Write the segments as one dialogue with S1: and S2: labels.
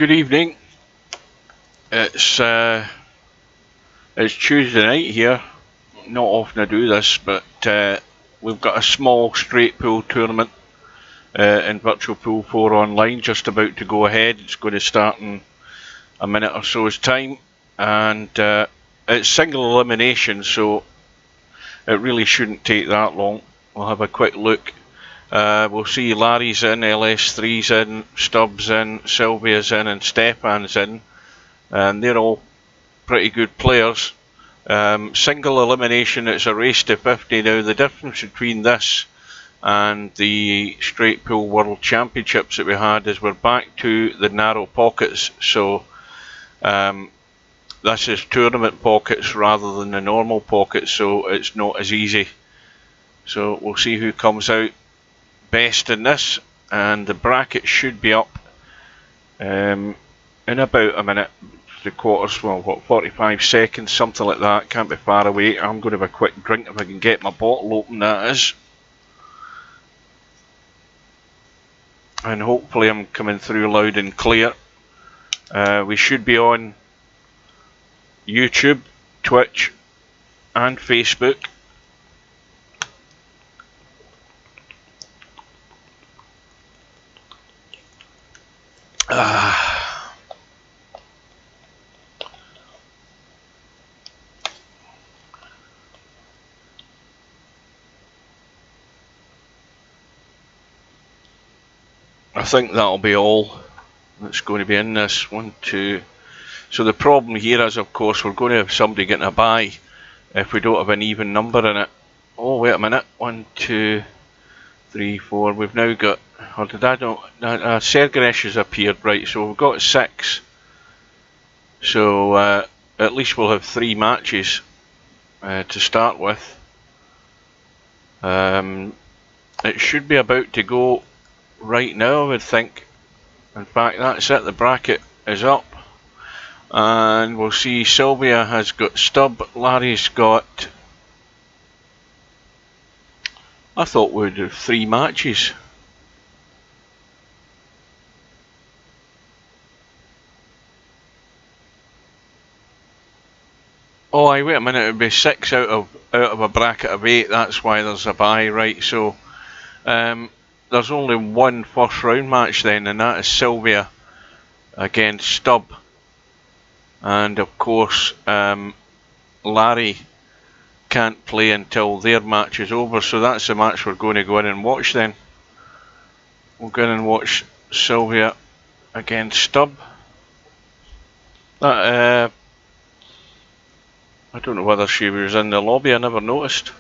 S1: Good evening. It's Tuesday night here. Not often I do this, but we've got a small straight pool tournament in Virtual Pool 4 online just about to go ahead. It's going to start in a minute or so's time, and it's single elimination, so it really shouldn't take that long. We'll have a quick look. We'll see Larry's in, LS3's in, Stubbs in, Sylvia's in, and Stefan's in, and they're all pretty good players. Single elimination, it's a race to 50. Now the difference between this and the Straight Pool World Championships that we had is we're back to the narrow pockets, so this is tournament pockets rather than the normal pockets, so it's not as easy. So we'll see who comes out best in this, and the bracket should be up in about a minute, 3/4, well, what, 45 seconds, something like that. Can't be far away. I'm going to have a quick drink if I can get my bottle open, that is. And hopefully I'm coming through loud and clear. We should be on YouTube, Twitch and Facebook. I think that'll be all that's going to be in this. 1, 2. So the problem here is, of course, we're going to have somebody getting a bye if we don't have an even number in it. Oh, wait a minute. 1, 2, 3, 4. We've now got, or did I don't, Sergaresh has appeared, right, so we've got 6. So at least we'll have 3 matches to start with. It should be about to go right now, I would think. In fact, that's it, the bracket is up. And we'll see Sylvia has got Stubb, Larry's got, I thought we'd have 3 matches. Oh, wait a minute, it would be 6 out of a bracket of 8, that's why there's a bye, right? So there's only one first round match then, and that is Sylvia against Stubb. And of course Larry can't play until their match is over, so that's the match we're going to go in and watch then. We'll go in and watch Sylvia against Stubb. I don't know whether she was in the lobby, I never noticed.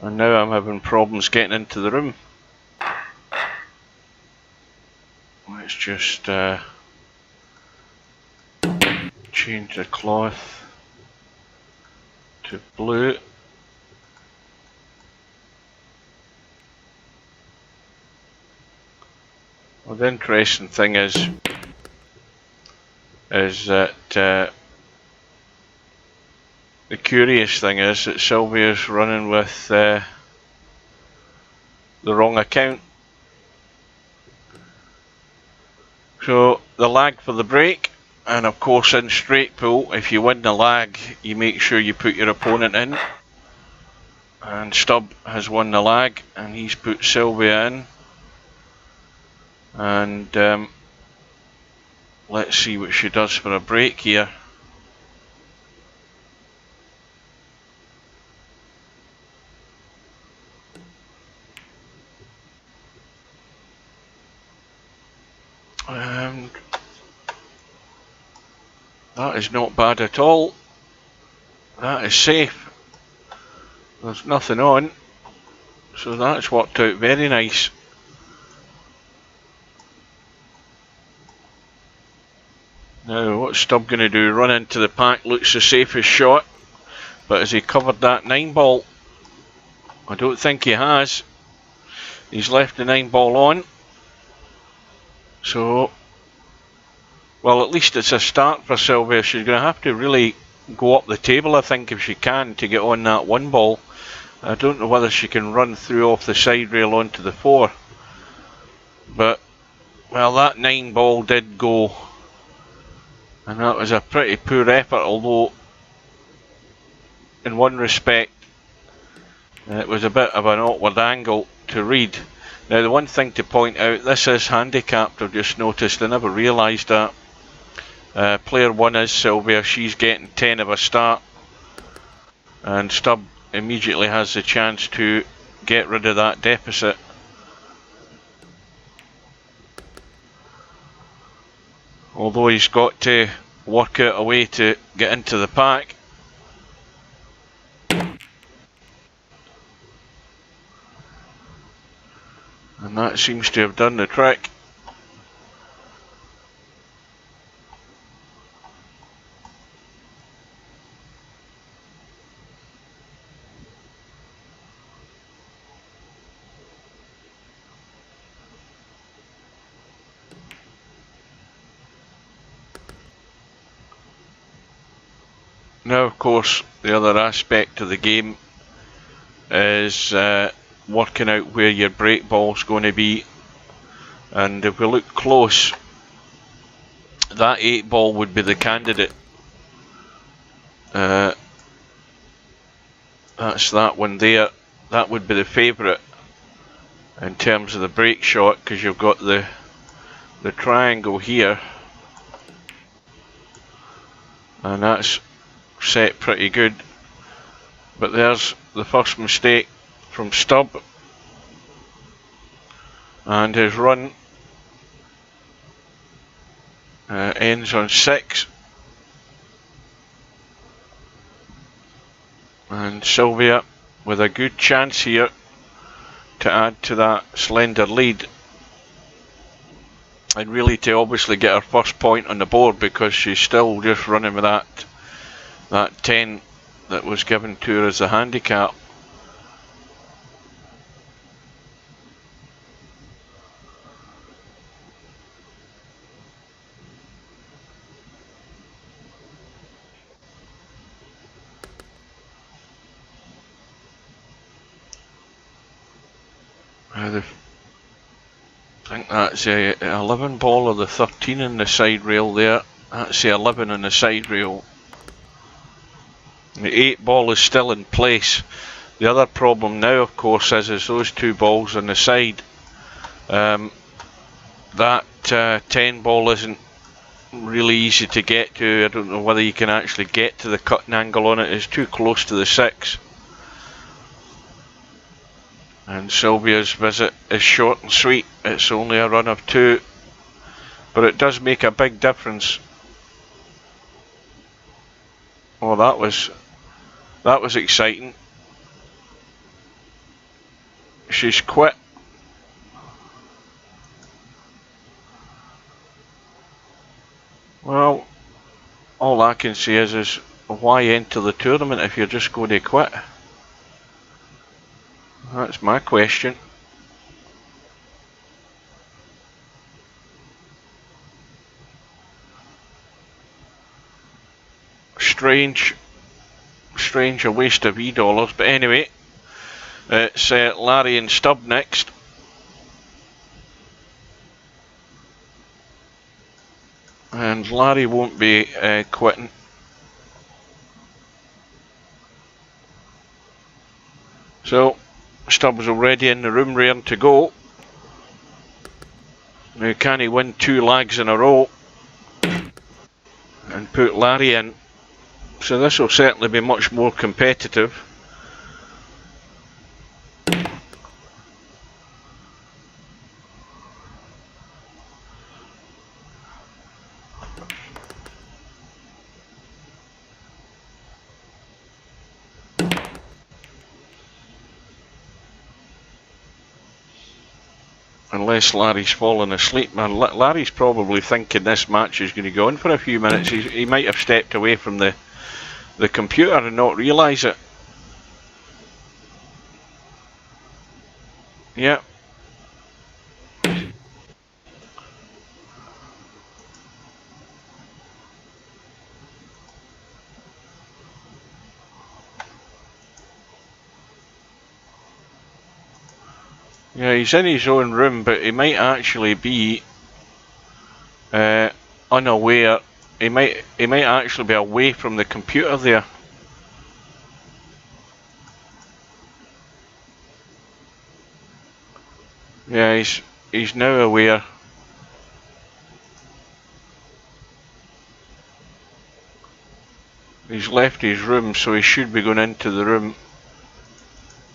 S1: And now I'm having problems getting into the room. Let's just change the cloth to blue. Well, the interesting thing is that the curious thing is that Sylvia's running with the wrong account. So the lag for the break, and of course in straight pool, if you win the lag, you make sure you put your opponent in. And Stubb has won the lag, and he's put Sylvia in. And let's see what she does for a break here. And that is not bad at all. That is safe. There's nothing on, so that's worked out very nice. Now what's Stubb going to do? Run into the pack, looks the safest shot, but has he covered that 9 ball? I don't think he has. He's left the 9 ball on. So, well, at least it's a start for Sylvia. She's going to have to really go up the table, I think, if she can, to get on that 1 ball. I don't know whether she can run through off the side rail onto the 4, but Well, that 9 ball did go, and that was a pretty poor effort, although in one respect it was a bit of an awkward angle to read. Now, the one thing to point out, this is handicapped, I've just noticed, I never realised that. Player 1 is Sylvia, she's getting 10 of a start, and Stubb immediately has the chance to get rid of that deficit. Although he's got to work out a way to get into the pack. And that seems to have done the trick. Now, of course, the other aspect of the game is working out where your break ball's going to be. And if we look close, that 8 ball would be the candidate. That's that one there. That would be the favourite in terms of the break shot, because you've got the triangle here, and that's set pretty good. But there's the first mistake from Stubb, and his run ends on 6. And Sylvia with a good chance here to add to that slender lead, and really to obviously get her first point on the board, because she's still just running with that 10 that was given to her as a handicap. I think that's the 11 ball or the 13 in the side rail there. That's the 11 on the side rail. The 8 ball is still in place. The other problem now, of course, is those 2 balls on the side. That 10 ball isn't really easy to get to. I don't know whether you can actually get to the cutting angle on it. It's too close to the 6. And Sylvia's visit is short and sweet. It's only a run of 2, but it does make a big difference. Oh, that was exciting. She's quit. Well, all I can say is why enter the tournament if you're just going to quit? That's my question. Strange a waste of $E, but anyway, it's Larry and Stubb next. And Larry won't be quitting. So Stubb's already in the room rearing to go. Now, can he win 2 lags in a row and put Larry in? So this will certainly be much more competitive. Unless Larry's fallen asleep, man. Larry's probably thinking this match is going to go on for a few minutes. He might have stepped away from the computer and not realise it. Yeah. Yeah, he's in his own room, but he might actually be unaware. He might actually be away from the computer there. Yeah, he's now aware. He's left his room, so he should be going into the room.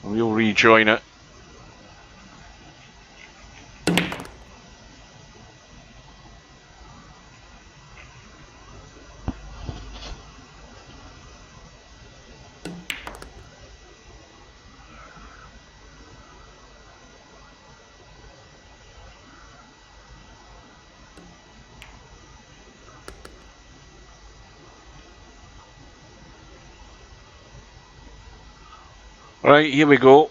S1: We'll rejoin it. Right, here we go.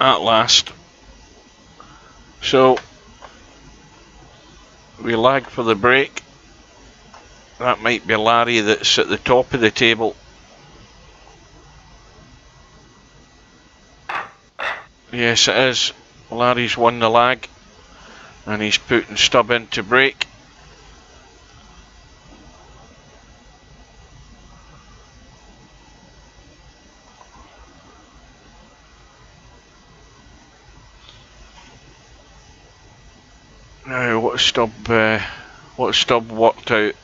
S1: At last. So we lag for the break. That might be Larry that's at the top of the table. Yes, it is. Larry's won the lag and he's putting Stubb into break. Now, what's Stubb worked out?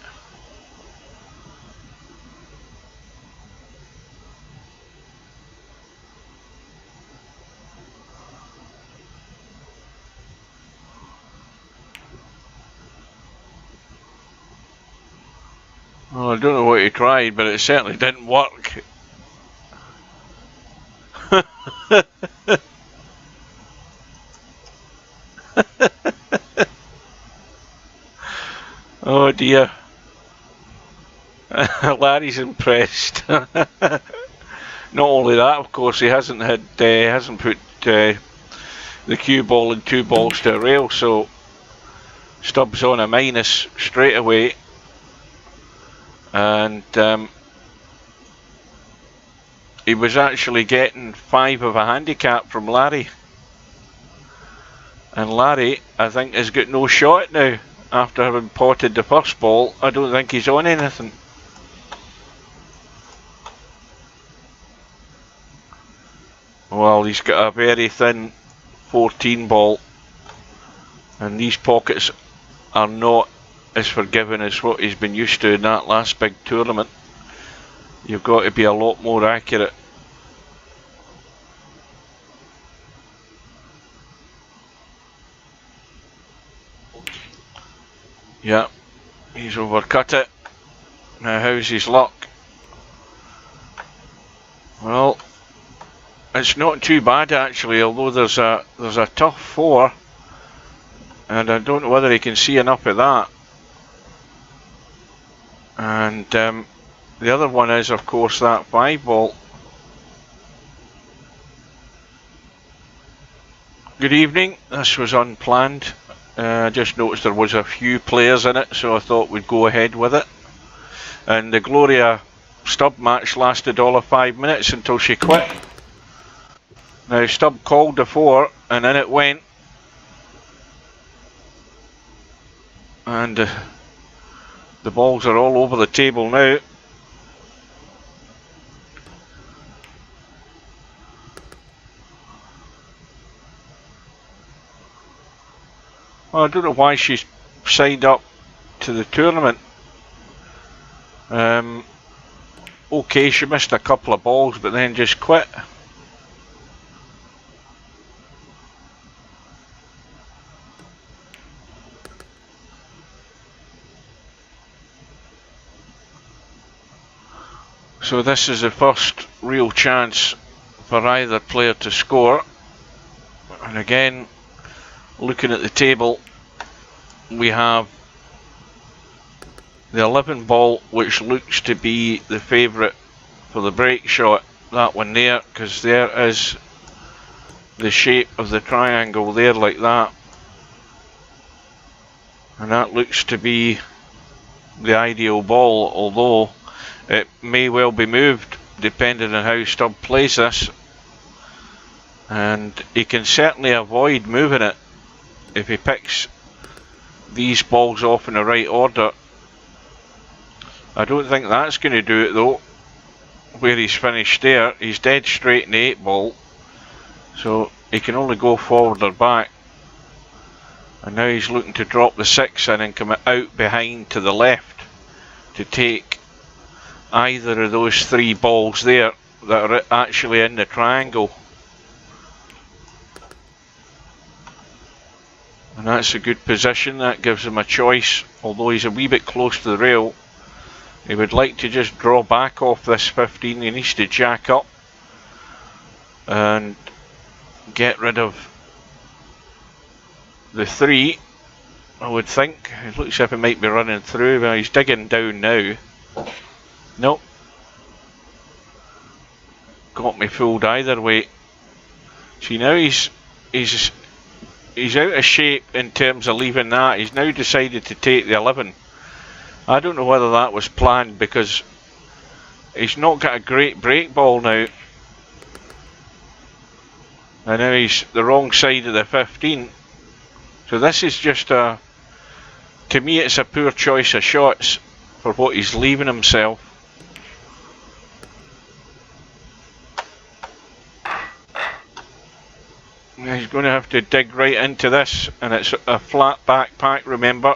S1: Well, I don't know what he tried, but it certainly didn't work. Oh dear. Larry's impressed. Not only that, of course, he hasn't put the cue ball and 2 balls to a rail, so Stubb's on a minus straight away. And he was actually getting 5 of a handicap from Larry. And Larry, I think, has got no shot now. After having potted the first ball, I don't think he's on anything. Well, he's got a very thin 14 ball. And these pockets are not as forgiving as what he's been used to in that last big tournament. You've got to be a lot more accurate. Yeah, he's overcut it. Now how's his luck? Well, it's not too bad actually, although there's a tough 4. And I don't know whether he can see enough of that. And the other one is, of course, that 5 ball. Good evening. This was unplanned. I just noticed there was a few players in it, so I thought we'd go ahead with it. And the Gloria Stubb match lasted all of 5 minutes until she quit. Now Stubb called the 4 and in it went. And the balls are all over the table now. Well, I don't know why she's signed up to the tournament. Okay, she missed a couple of balls, but then just quit. So this is the first real chance for either player to score. And again, looking at the table, we have the 11 ball, which looks to be the favourite for the break shot. That one there, because there is the shape of the triangle there, like that. And that looks to be the ideal ball, although it may well be moved depending on how Stubb plays this. And he can certainly avoid moving it if he picks these balls off in the right order. I don't think that's going to do it though. Where he's finished there, he's dead straight in the 8 ball, so he can only go forward or back. And now he's looking to drop the 6 in and come out behind to the left to take either of those 3 balls there that are actually in the triangle. And that's a good position. That gives him a choice, although he's a wee bit close to the rail. He would like to just draw back off this 15. He needs to jack up and get rid of the 3, I would think. It looks as if it might be running through, but he's digging down now. Nope. Got me fooled either way. See, now he's out of shape in terms of leaving that. He's now decided to take the 11. I don't know whether that was planned, because he's not got a great break ball now. And now he's the wrong side of the 15. So this is just to me it's a poor choice of shots for what he's leaving himself. He's going to have to dig right into this, and it's a flat backpack, remember.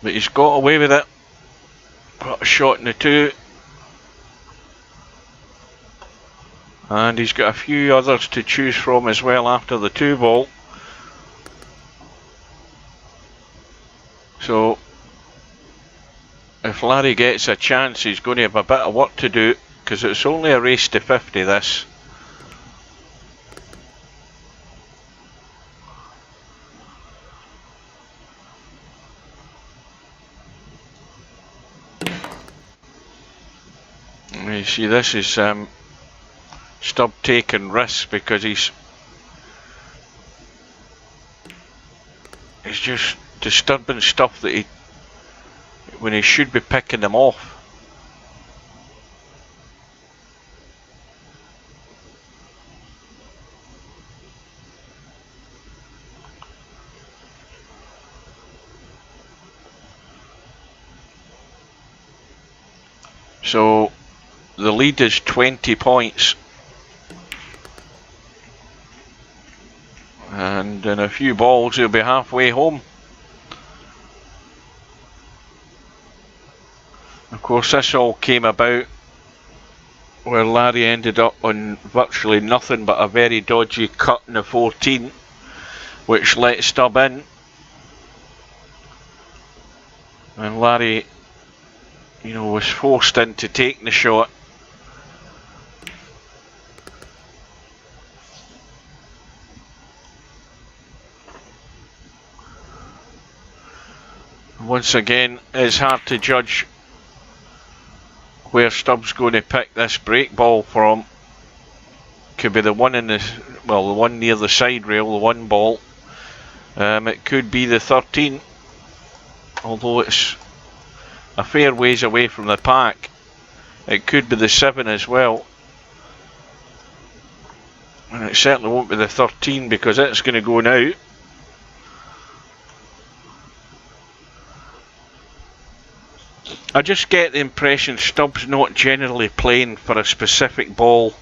S1: But he's got away with it. Got a shot in the 2. And he's got a few others to choose from as well after the 2 ball. So if Larry gets a chance, he's going to have a bit of work to do, because it's only a race to 50 this. And you see, this is Stubb taking risks, because he's just disturbing stuff that when he should be picking them off. So the lead is 20 points. And in a few balls he'll be halfway home. Of course, this all came about where Larry ended up on virtually nothing but a very dodgy cut in the 14, which let Stubb in. And Larry, you know, was forced into taking the shot. Once again, it's hard to judge where Stubb's going to pick this break ball from. Could be the one in the, well, the one near the side rail, the 1 ball. It could be the 13, although it's a fair ways away from the pack. It could be the 7 as well. And it certainly won't be the 13, because it's going to go now. I just get the impression Stubb's not generally playing for a specific ball,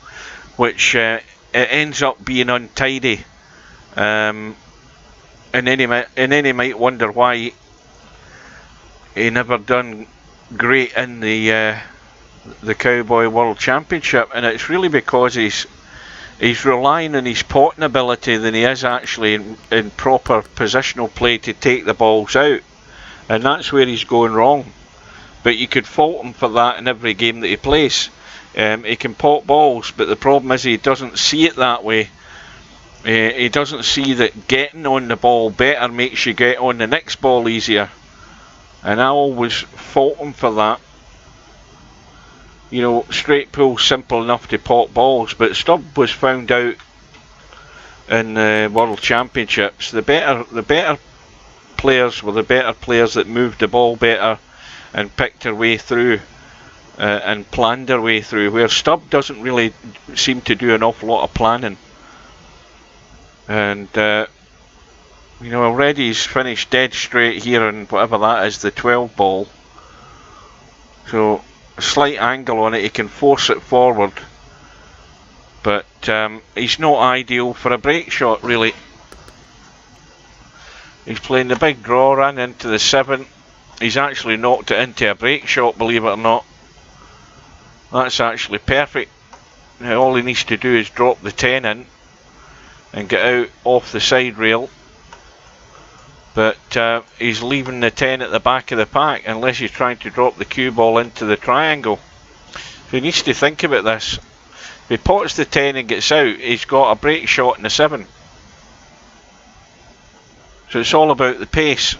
S1: which it ends up being untidy. And any might wonder why he never done great in the Cowboy World Championship, and it's really because he's relying on his potting ability than he is actually in proper positional play to take the balls out, and that's where he's going wrong. But you could fault him for that in every game that he plays. He can pot balls, but the problem is he doesn't see it that way. He doesn't see that getting on the ball better makes you get on the next ball easier. And I always fault him for that. You know, straight pull's simple enough to pot balls, but Stubb was found out in the World Championships. The better players were the better players that moved the ball better and picked their way through and planned their way through, where Stubb doesn't really seem to do an awful lot of planning. And you know, already he's finished dead straight here on whatever that is, the 12 ball. So a slight angle on it, he can force it forward, but he's not ideal for a break shot really. He's playing the big draw, ran into the 7. He's actually knocked it into a break shot, believe it or not. That's actually perfect. Now all he needs to do is drop the 10 in and get out off the side rail. But he's leaving the 10 at the back of the pack unless he's trying to drop the cue ball into the triangle. So he needs to think about this. If he pots the 10 and gets out, he's got a break shot in the 7. So it's all about the pace.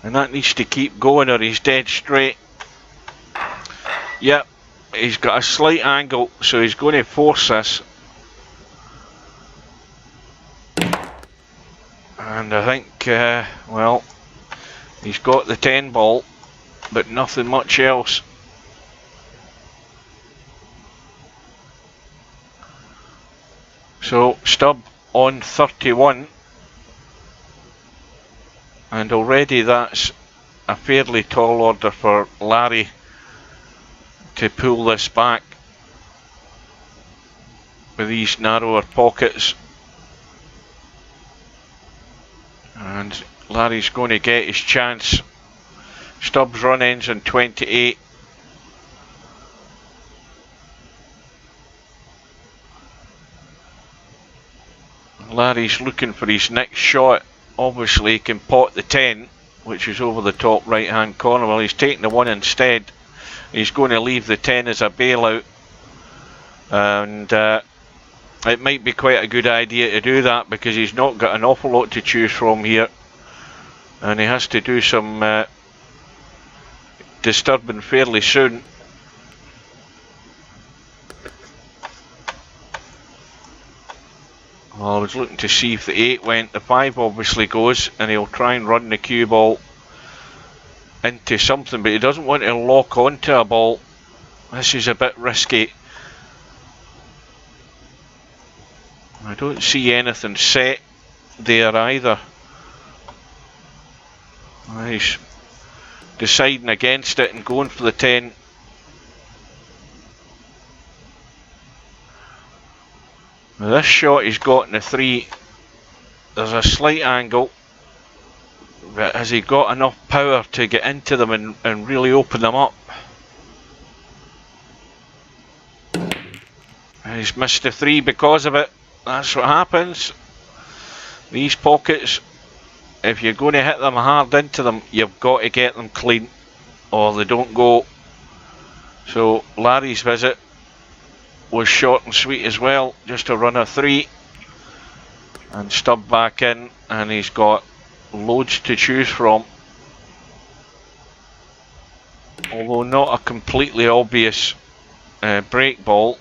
S1: And that needs to keep going or he's dead straight. Yep, he's got a slight angle, so he's going to force this. And I think, well, he's got the 10 ball, but nothing much else. So Stubb on 31, and already that's a fairly tall order for Larry to pull this back with these narrower pockets. And Larry's going to get his chance. Stubbs' run ends on 28. Larry's looking for his next shot. Obviously he can pot the 10, which is over the top right hand corner. Well, he's taking the 1 instead. He's going to leave the 10 as a bailout. And it might be quite a good idea to do that because he's not got an awful lot to choose from here. And he has to do some disturbing fairly soon. Well, I was looking to see if the 8 went. The 5 obviously goes, and he'll try and run the cue ball into something, but he doesn't want to lock onto a ball. This is a bit risky. I don't see anything set there either. He's deciding against it and going for the 10. Now this shot he's got in the 3, there's a slight angle, but has he got enough power to get into them and really open them up? And he's missed the 3 because of it. That's what happens. These pockets, if you're going to hit them hard into them, you've got to get them clean or they don't go. So Larry's visit was short and sweet as well, just to run a 3 and Stubb back in, and he's got loads to choose from, although not a completely obvious break ball.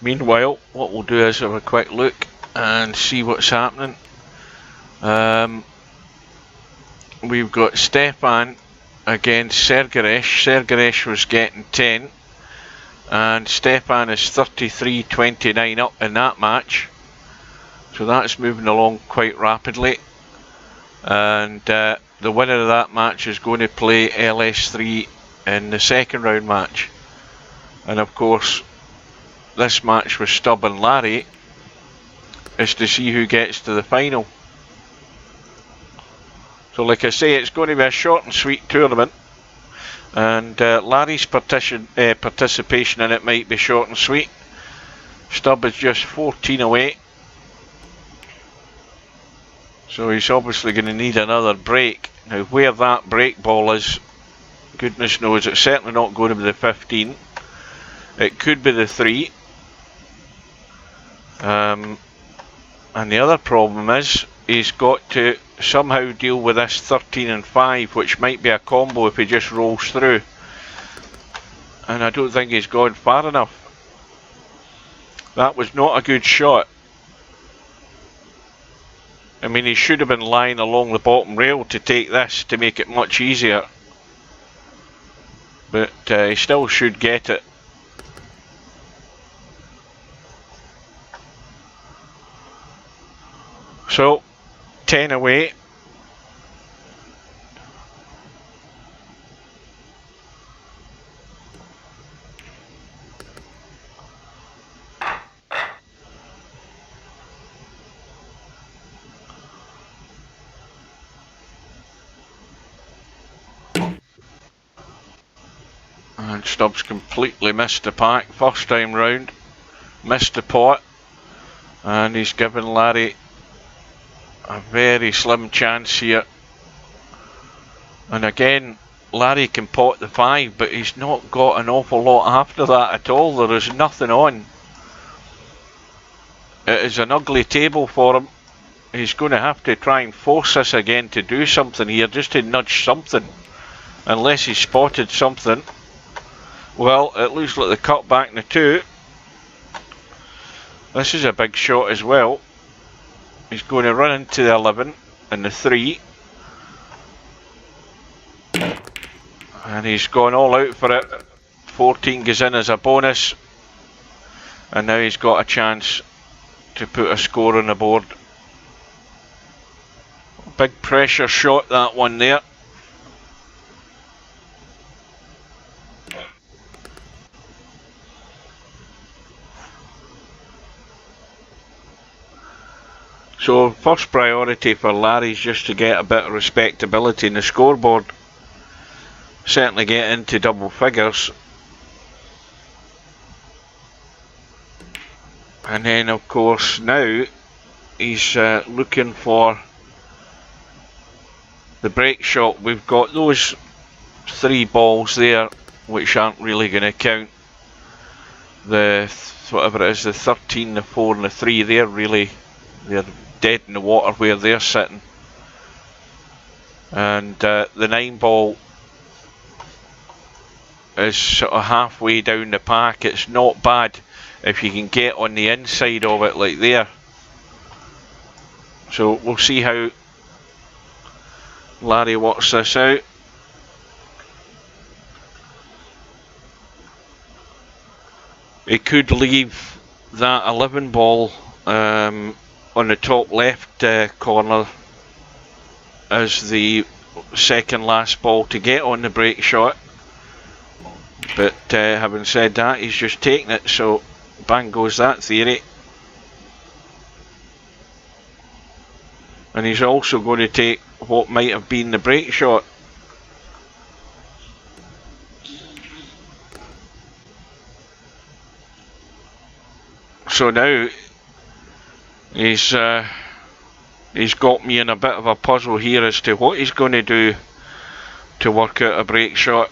S1: Meanwhile, what we'll do is have a quick look and see what's happening. We've got Stefan against Sergaresh. Sergaresh was getting 10 and Stefan is 33-29 up in that match, so that's moving along quite rapidly. And the winner of that match is going to play LS3 in the second round match, and of course this match with Stubb and Larry is to see who gets to the final. So like I say, it's going to be a short and sweet tournament, and Larry's participation in it might be short and sweet. Stubb is just 14 away, so he's obviously going to need another break. Now where that break ball is, goodness knows. It's certainly not going to be the 15. It could be the 3. And the other problem is he's got to somehow deal with this 13 and 5, which might be a combo if he just rolls through, and I don't think he's gone far enough. That was not a good shot. I mean, he should have been lying along the bottom rail to take this to make it much easier. But he still should get it. So, 10 away. And Stubbs completely missed the pack first time round. Missed the pot. And he's given Larry a very slim chance here. And again, Larry can pot the 5, but he's not got an awful lot after that at all. There is nothing on. It is an ugly table for him. He's going to have to try and force this again to do something here, just to nudge something. Unless he spotted something. Well, it looks like the cut back in the 2. This is a big shot as well. He's going to run into the 11 and the 3. And he's gone all out for it. 14 goes in as a bonus. And now he's got a chance to put a score on the board. Big pressure shot, that one there. So first priority for Larry's just to get a bit of respectability in the scoreboard. Certainly get into double figures. And then of course now he's looking for the break shot. We've got those 3 balls there which aren't really going to count. The whatever it is, the 13, the 4 and the 3, they're dead in the water where they're sitting. And the 9 ball is sort of halfway down the pack. It's not bad if you can get on the inside of it like there. So we'll see how Larry works this out. He could leave that 11 ball on the top left corner as the second last ball to get on the break shot. But having said that, he's just taken it, so bang goes that theory. And he's also going to take what might have been the break shot. So now he's got me in a bit of a puzzle here as to what he's going to do to work out a break shot.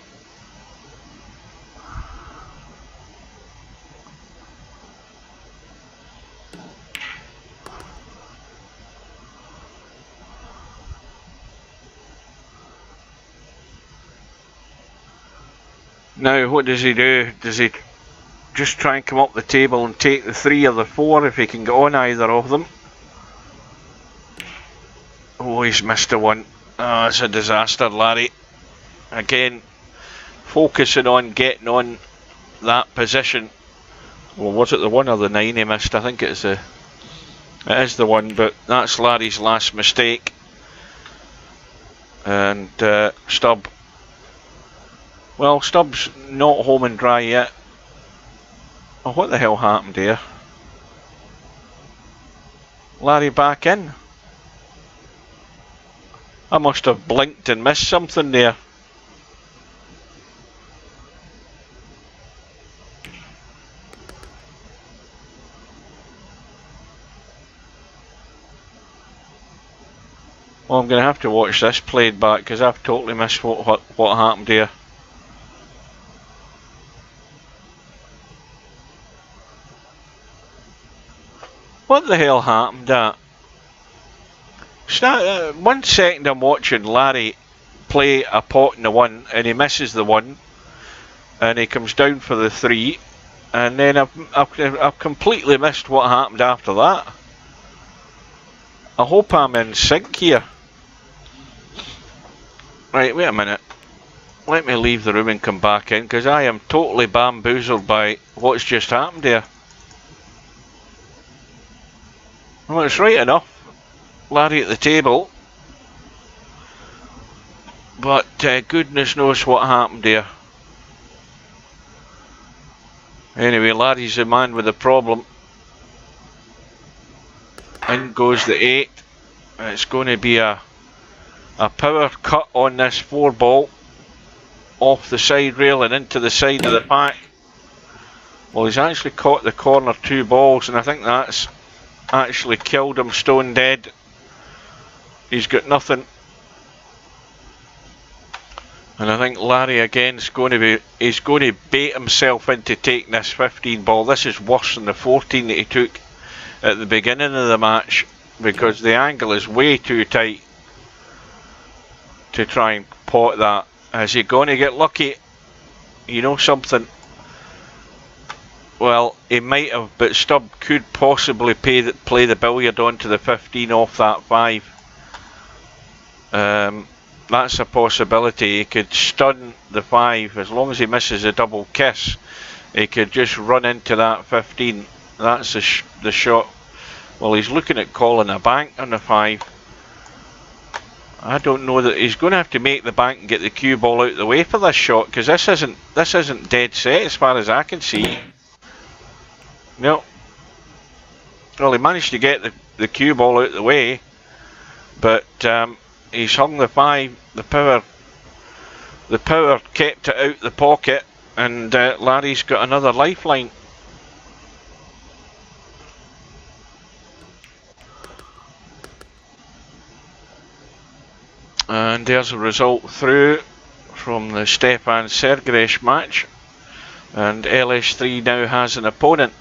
S1: Now what does he do? Does he just try and come up the table and take the 3 or the 4 if he can get on either of them? Oh, he's missed a 1. Oh, it's a disaster, Larry. Again, focusing on getting on that position. Well, was it the 1 or the 9 he missed? I think it is the 1, but that's Larry's last mistake. And Stubb. Well, Stubb's not home and dry yet. Oh, what the hell happened here? Larry back in. I must have blinked and missed something there. Well, I'm going to have to watch this played back because I've totally missed what happened here. What the hell happened that? 1 second I'm watching Larry play a pot in the 1 and he misses the 1 and he comes down for the 3 And then I've completely missed what happened after that. I hope I'm in sync here. Right, wait a minute. Let me leave the room and come back in, because I am totally bamboozled by what's just happened here. Well, it's right enough. Larry at the table. But goodness knows what happened here. Anyway, Larry's the man with the problem. In goes the 8. It's going to be a power cut on this 4 ball. Off the side rail and into the side of the pack. Well, he's actually caught the corner 2 balls, and I think that's actually killed him stone dead. He's got nothing. And I think Larry again is going to bait himself into taking this 15 ball. This is worse than the 14 that he took at the beginning of the match, because the angle is way too tight to try and pot that. Is he going to get lucky? You know something? Well, he might have, but Stubb could possibly play the billiard onto the 15 off that 5. That's a possibility. He could stun the 5 as long as he misses a double kiss. He could just run into that 15. That's the shot. Well, he's looking at calling a bank on the 5. I don't know that he's going to have to make the bank and get the cue ball out of the way for this shot, because this isn't dead set as far as I can see. No. Well, he managed to get the cue ball out of the way, but he's hung the 5. The power kept it out the pocket, and Larry's got another lifeline. And there's a result through from the Stefan Sergeresh match. And LS3 now has an opponent,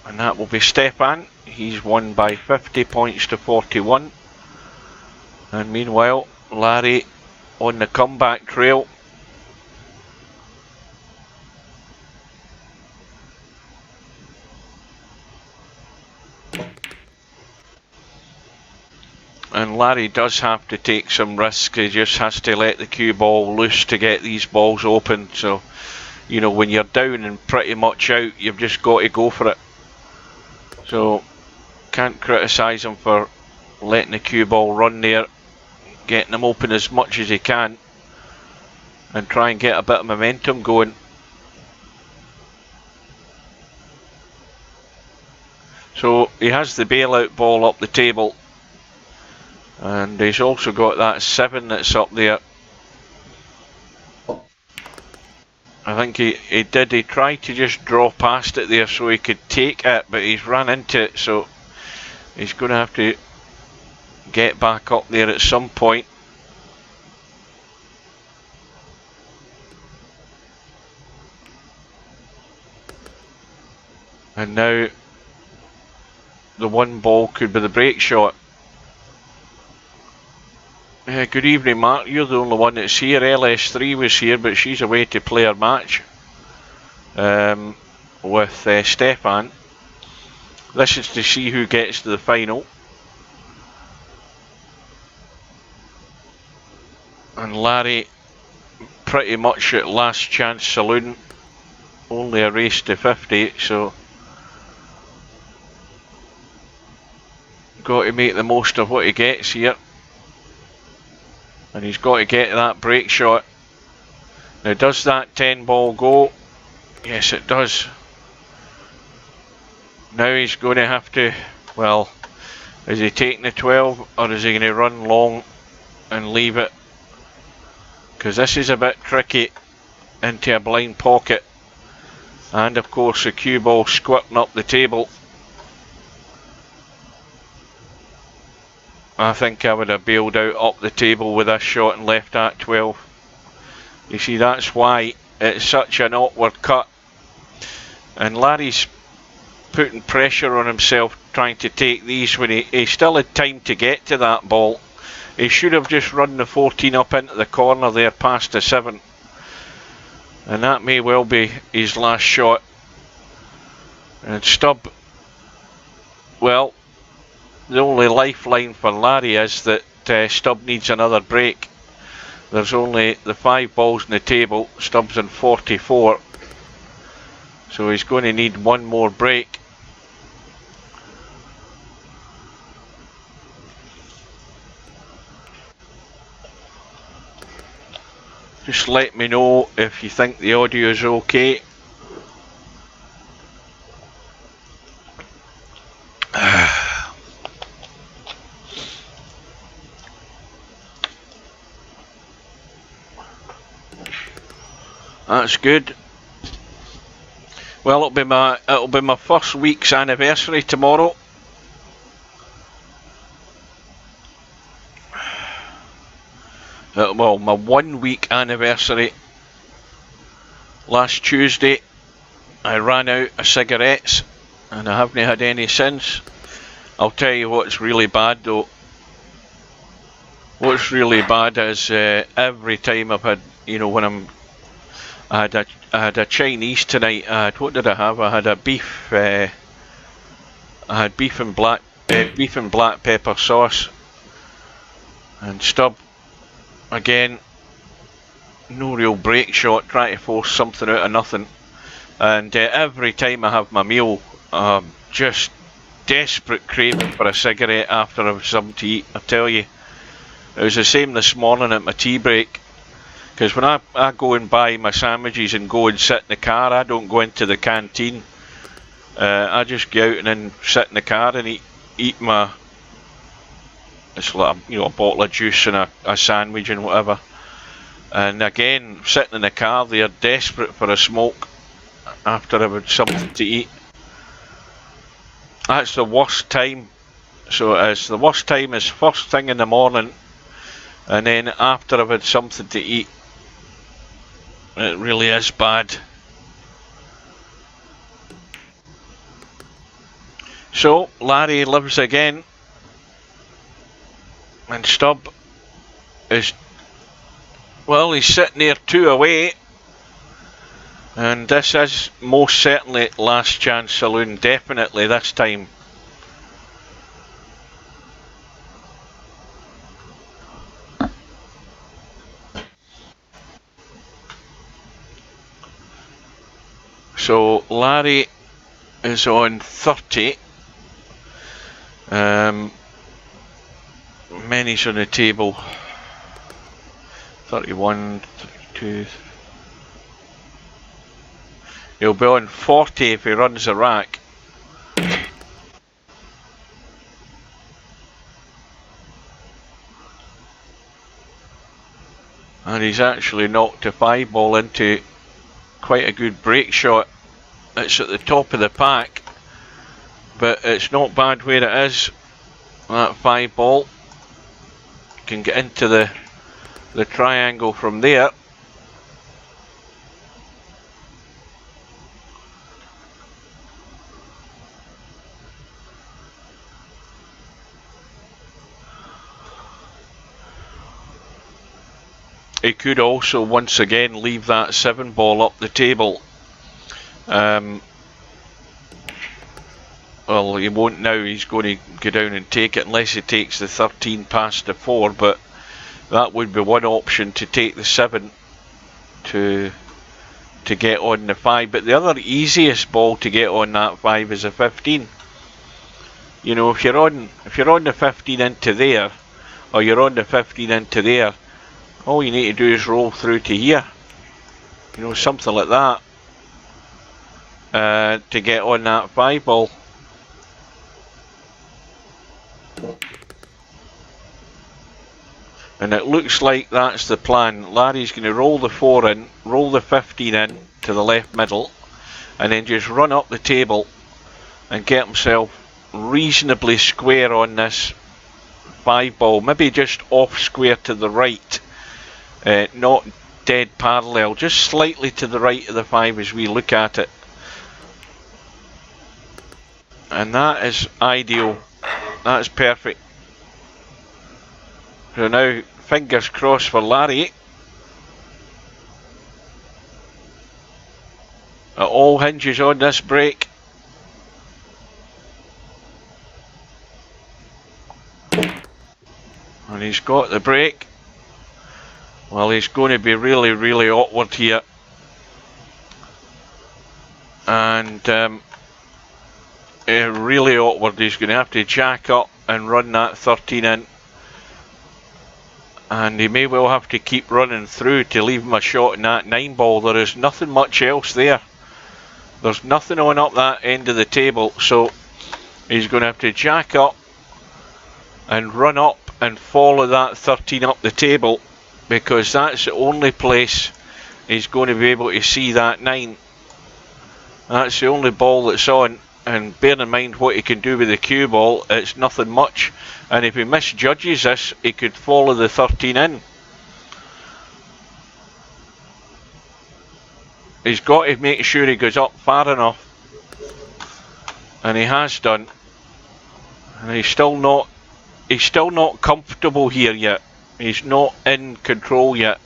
S1: and that will be Stefan. He's won by 50 points to 41. And meanwhile, Larry on the comeback trail. And Larry does have to take some risks. He just has to let the cue ball loose to get these balls open. So, you know, when you're down and pretty much out, you've just got to go for it. So, can't criticise him for letting the cue ball run there, getting them open as much as he can, and try and get a bit of momentum going. So, he has the bailout ball up the table. And he's also got that 7 that's up there. I think he tried to just draw past it there so he could take it, but he's run into it, so he's going to have to get back up there at some point. And now the 1 ball could be the break shot. Good evening, Mark. You're the only one that's here. LS3 was here, but she's away to play her match with Stefan. This is to see who gets to the final. And Larry pretty much at last chance saloon. Only a race to 50, so got to make the most of what he gets here. And he's got to get that break shot. Now, does that 10 ball go? Yes, it does. Now he's going to have to, well, is he taking the 12 or is he going to run long and leave it? Because this is a bit tricky into a blind pocket. And of course the cue ball squirting up the table. I think I would have bailed out up the table with this shot and left at 12. You see, that's why it's such an awkward cut. And Larry's putting pressure on himself trying to take these when he still had time to get to that ball. He should have just run the 14 up into the corner there past the 7. And that may well be his last shot. And Stubb, well, the only lifeline for Larry is that Stubb needs another break. There's only the 5 balls on the table. Stubb's in 44. So he's going to need one more break. Just let me know if you think the audio is okay. That's good. Well, it'll be my first week's anniversary tomorrow. Well, my 1 week anniversary. Last Tuesday I ran out of cigarettes and I haven't had any since. I'll tell you what's really bad though. What's really bad is every time I've had, you know, when I had a Chinese tonight. What did I have? I had a beef. I had beef and black pepper sauce. And Stubb, again, no real break shot, trying to force something out of nothing. And every time I have my meal, just desperate craving for a cigarette after I've something to eat. I tell you, it was the same this morning at my tea break. Because when I go and buy my sandwiches and go and sit in the car, I don't go into the canteen. I just go out and then sit in the car and eat my, it's like, you know, a bottle of juice and a sandwich and whatever. And again, sitting in the car, they are desperate for a smoke after I've had something to eat. That's the worst time. So it is. The worst time is first thing in the morning, and then after I've had something to eat. It really is bad. So Larry lives again, and Stubb is, well, he's sitting there 2 away, and this is most certainly last chance saloon, definitely this time. So Larry is on 30. Many's on the table. 31, 32. He'll be on 40 if he runs the rack. And he's actually knocked a 5 ball into quite a good break shot. It's at the top of the pack, but it's not bad where it is. That 5 ball can get into the triangle from there. He could also once again leave that 7 ball up the table. Well, he won't now. He's going to go down and take it unless he takes the 13 past the 4, but that would be one option, to take the 7 to get on the 5. But the other easiest ball to get on that 5 is a 15. You know, if you're on the 15 into there, or you're on the 15 into there, all you need to do is roll through to here. You know, something like that, to get on that 5 ball. And it looks like that's the plan. Larry's going to roll the 4 in, roll the 15 in to the left middle, and then just run up the table and get himself reasonably square on this 5 ball. Maybe just off square to the right, not dead parallel, just slightly to the right of the 5 as we look at it. And that is ideal. That's perfect. So now, fingers crossed for Larry. It all hinges on this break. he's got the break. Well, he's going to be really, really awkward here. And really awkward. He's going to have to jack up and run that 13 in. And he may well have to keep running through to leave him a shot in that 9 ball. There is nothing much else there. There's nothing on up that end of the table. So he's going to have to jack up and run up and follow that 13 up the table, because that's the only place he's going to be able to see that 9. That's the only ball that's on, and bear in mind what he can do with the cue ball, it's nothing much, and if he misjudges this, he could follow the 13 in. He's got to make sure he goes up far enough, and he has done, and he's still not comfortable here yet. He's not in control yet.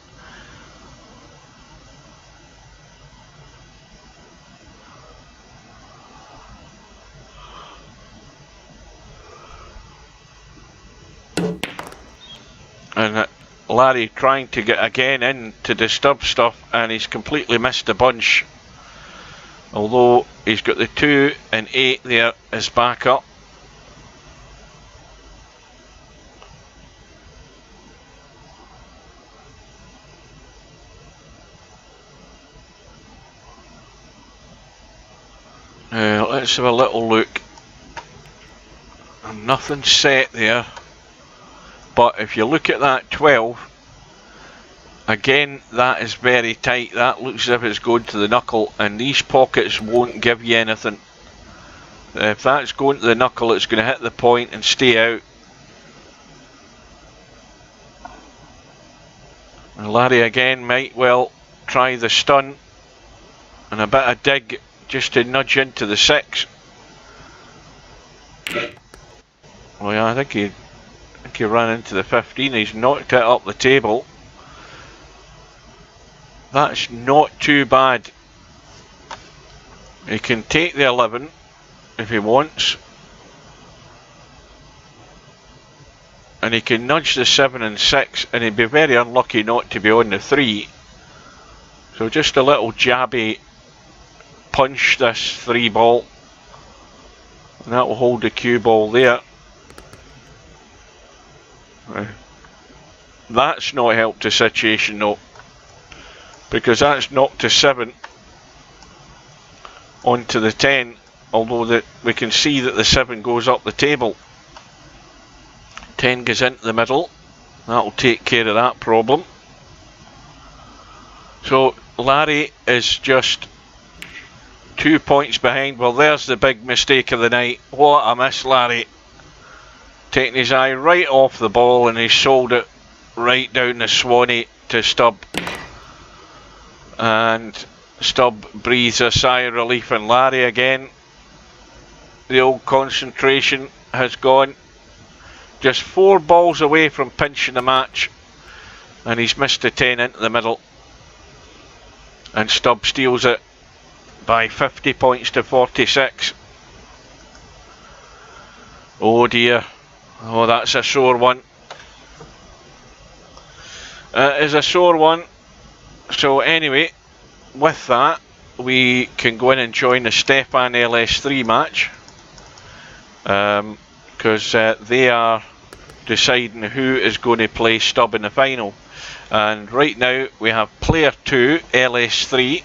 S1: And Larry trying to get again in to disturb stuff, and he's completely missed the bunch. Although he's got the 2 and 8 there as backup. Let's have a little look. Nothing set there. But if you look at that 12, again, that is very tight. That looks as if it's going to the knuckle, and these pockets won't give you anything. If that's going to the knuckle, it's going to hit the point and stay out. And Larry again might well try the stun and a bit of dig just to nudge into the 6. Well, yeah, I think he ran into the 15. He's knocked it up the table. That's not too bad. He can take the 11 if he wants, and he can nudge the 7 and 6, and he'd be very unlucky not to be on the 3. So just a little jabby punch this 3 ball, and that will hold the cue ball there. That's not helped the situation though, because that's knocked the 7 onto the 10, although we can see that the 7 goes up the table. 10 goes into the middle. That'll take care of that problem. So Larry is just 2 points behind. Well, there's the big mistake of the night. What a miss, Larry. Taking his eye right off the ball, and he sold it right down the Swanee to Stubb. And Stubb breathes a sigh of relief, and Larry again, the old concentration has gone. Just 4 balls away from pinching the match, and he's missed the 10 into the middle. And Stubb steals it by 50 points to 46. Oh dear. Oh, that's a sore one. It is a sore one. So anyway, with that, we can go in and join the Stefan LS3 match, because they are deciding who is going to play Stubb in the final. And right now we have player 2, LS3,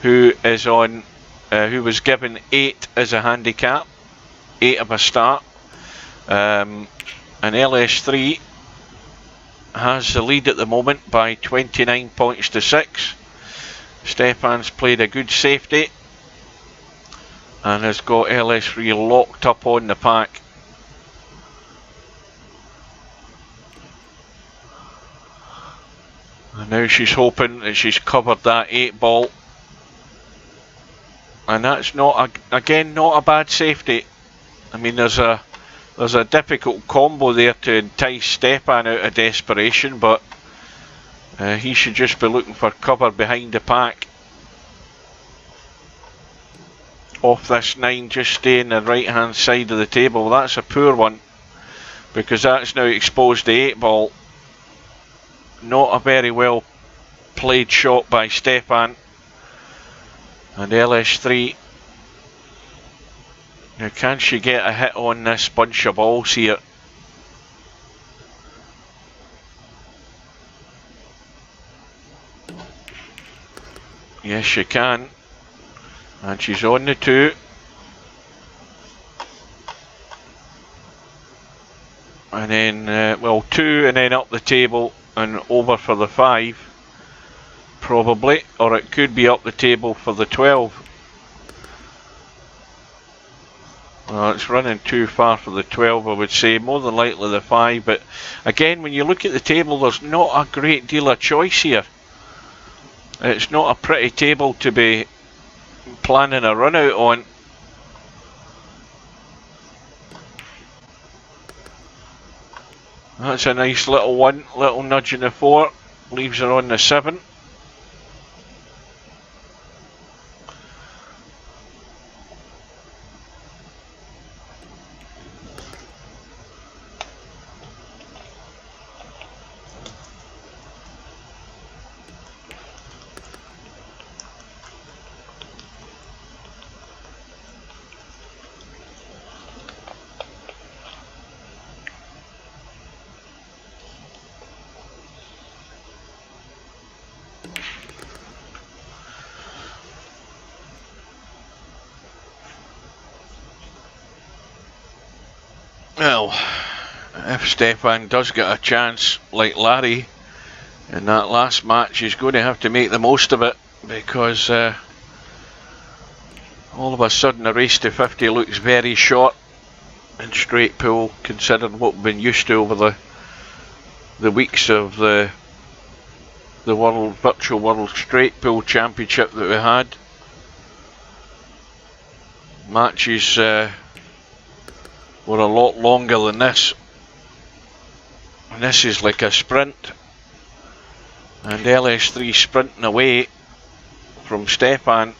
S1: who is on, who was given 8 as a handicap, 8 of a start. And LS3 has the lead at the moment by 29 points to 6. Stefan's played a good safety and has got LS3 locked up on the pack. And now she's hoping that she's covered that 8 ball, and that's not again not a bad safety. I mean, there's a difficult combo there to entice Stefan out of desperation, but he should just be looking for cover behind the pack. Off this 9, just stay in the right hand side of the table. That's a poor one. because that's now exposed the 8 ball. Not a very well played shot by Stefan. And LS3. Now can she get a hit on this bunch of balls here? Yes, she can. And she's on the 2. And then, well, 2 and then up the table and over for the 5. Probably. Or it could be up the table for the 12. Well, it's running too far for the 12, I would say. More than likely the 5. But again, when you look at the table, there's not a great deal of choice here. It's not a pretty table to be planning a run out on. That's a nice little one, little nudge in the 4, leaves her on the 7. Well, if Stefan does get a chance like Larry in that last match, he's going to have to make the most of it, because all of a sudden the race to 50 looks very short in straight pool, considering what we've been used to over the weeks of the virtual world straight pool championship that we had. Matches were a lot longer than this, and this is like a sprint, and LS3 sprinting away from Stefan,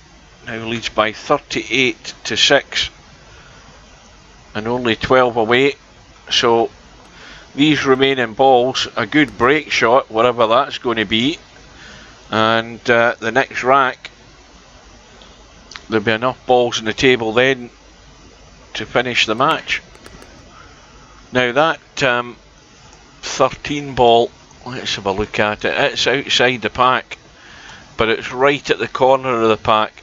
S1: now leads by 38 to 6 and only 12 away. So these remaining balls, a good break shot, whatever that's going to be, and the next rack there'll be enough balls on the table then to finish the match. Now that 13 ball, let's have a look at it. It's outside the pack, but it's right at the corner of the pack.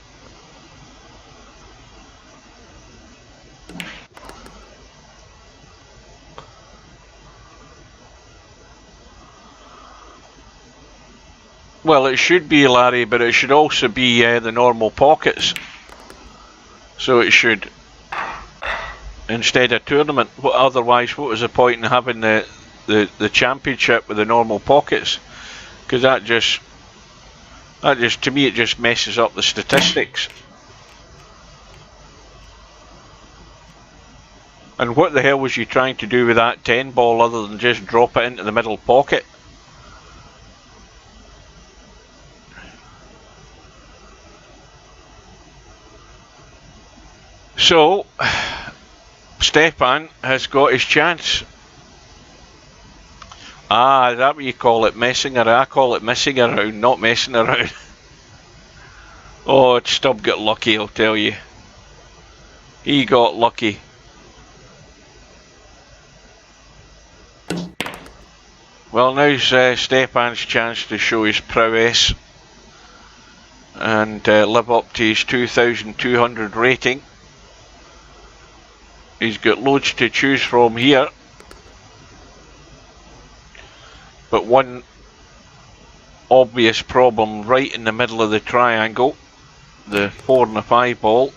S1: Well, it should be, Larry, but it should also be the normal pockets. So it should, instead of tournament. Otherwise, what was the point in having the championship with the normal pockets? Because that just to me, it just messes up the statistics. And what the hell was you trying to do with that 10 ball other than just drop it into the middle pocket? So Stefan has got his chance. Ah, is that what you call it? Messing around? I call it messing around, not messing around. Oh, Stubb got lucky, I'll tell you. He got lucky. Well, now's Stefan's chance to show his prowess and live up to his 2,200 rating. He's got loads to choose from here, but one obvious problem right in the middle of the triangle, the 4 and the 5 ball.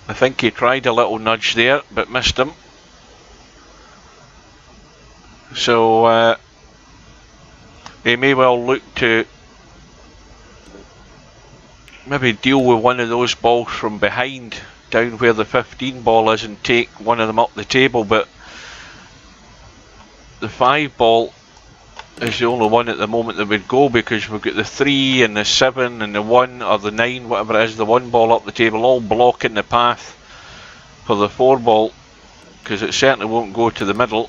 S1: I think he tried a little nudge there but missed him. So he may well look to maybe deal with one of those balls from behind, down where the 15 ball is, and take one of them up the table. But the 5 ball is the only one at the moment that would go, because we've got the 3 and the 7 and the 1 or the 9, whatever it is, the 1 ball up the table, all blocking the path for the 4 ball, because it certainly won't go to the middle.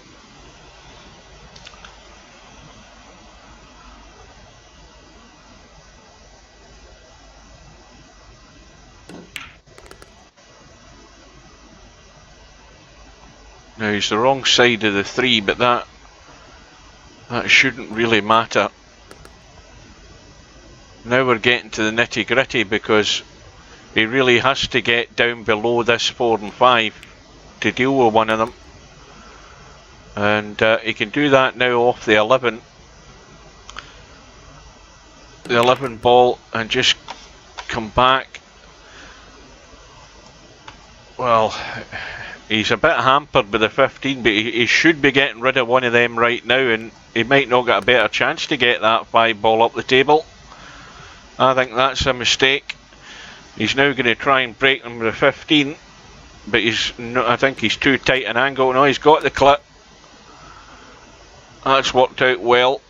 S1: Now he's the wrong side of the 3, but that shouldn't really matter. Now we're getting to the nitty gritty, because he really has to get down below this 4 and 5 to deal with one of them. And he can do that now off the 11. The 11 ball, and just come back. Well, he's a bit hampered with the 15, but he should be getting rid of one of them right now, and he might not get a better chance to get that 5 ball up the table. I think that's a mistake. He's now going to try and break them with the 15, but I think he's too tight an angle. No, he's got the clip. That's worked out well.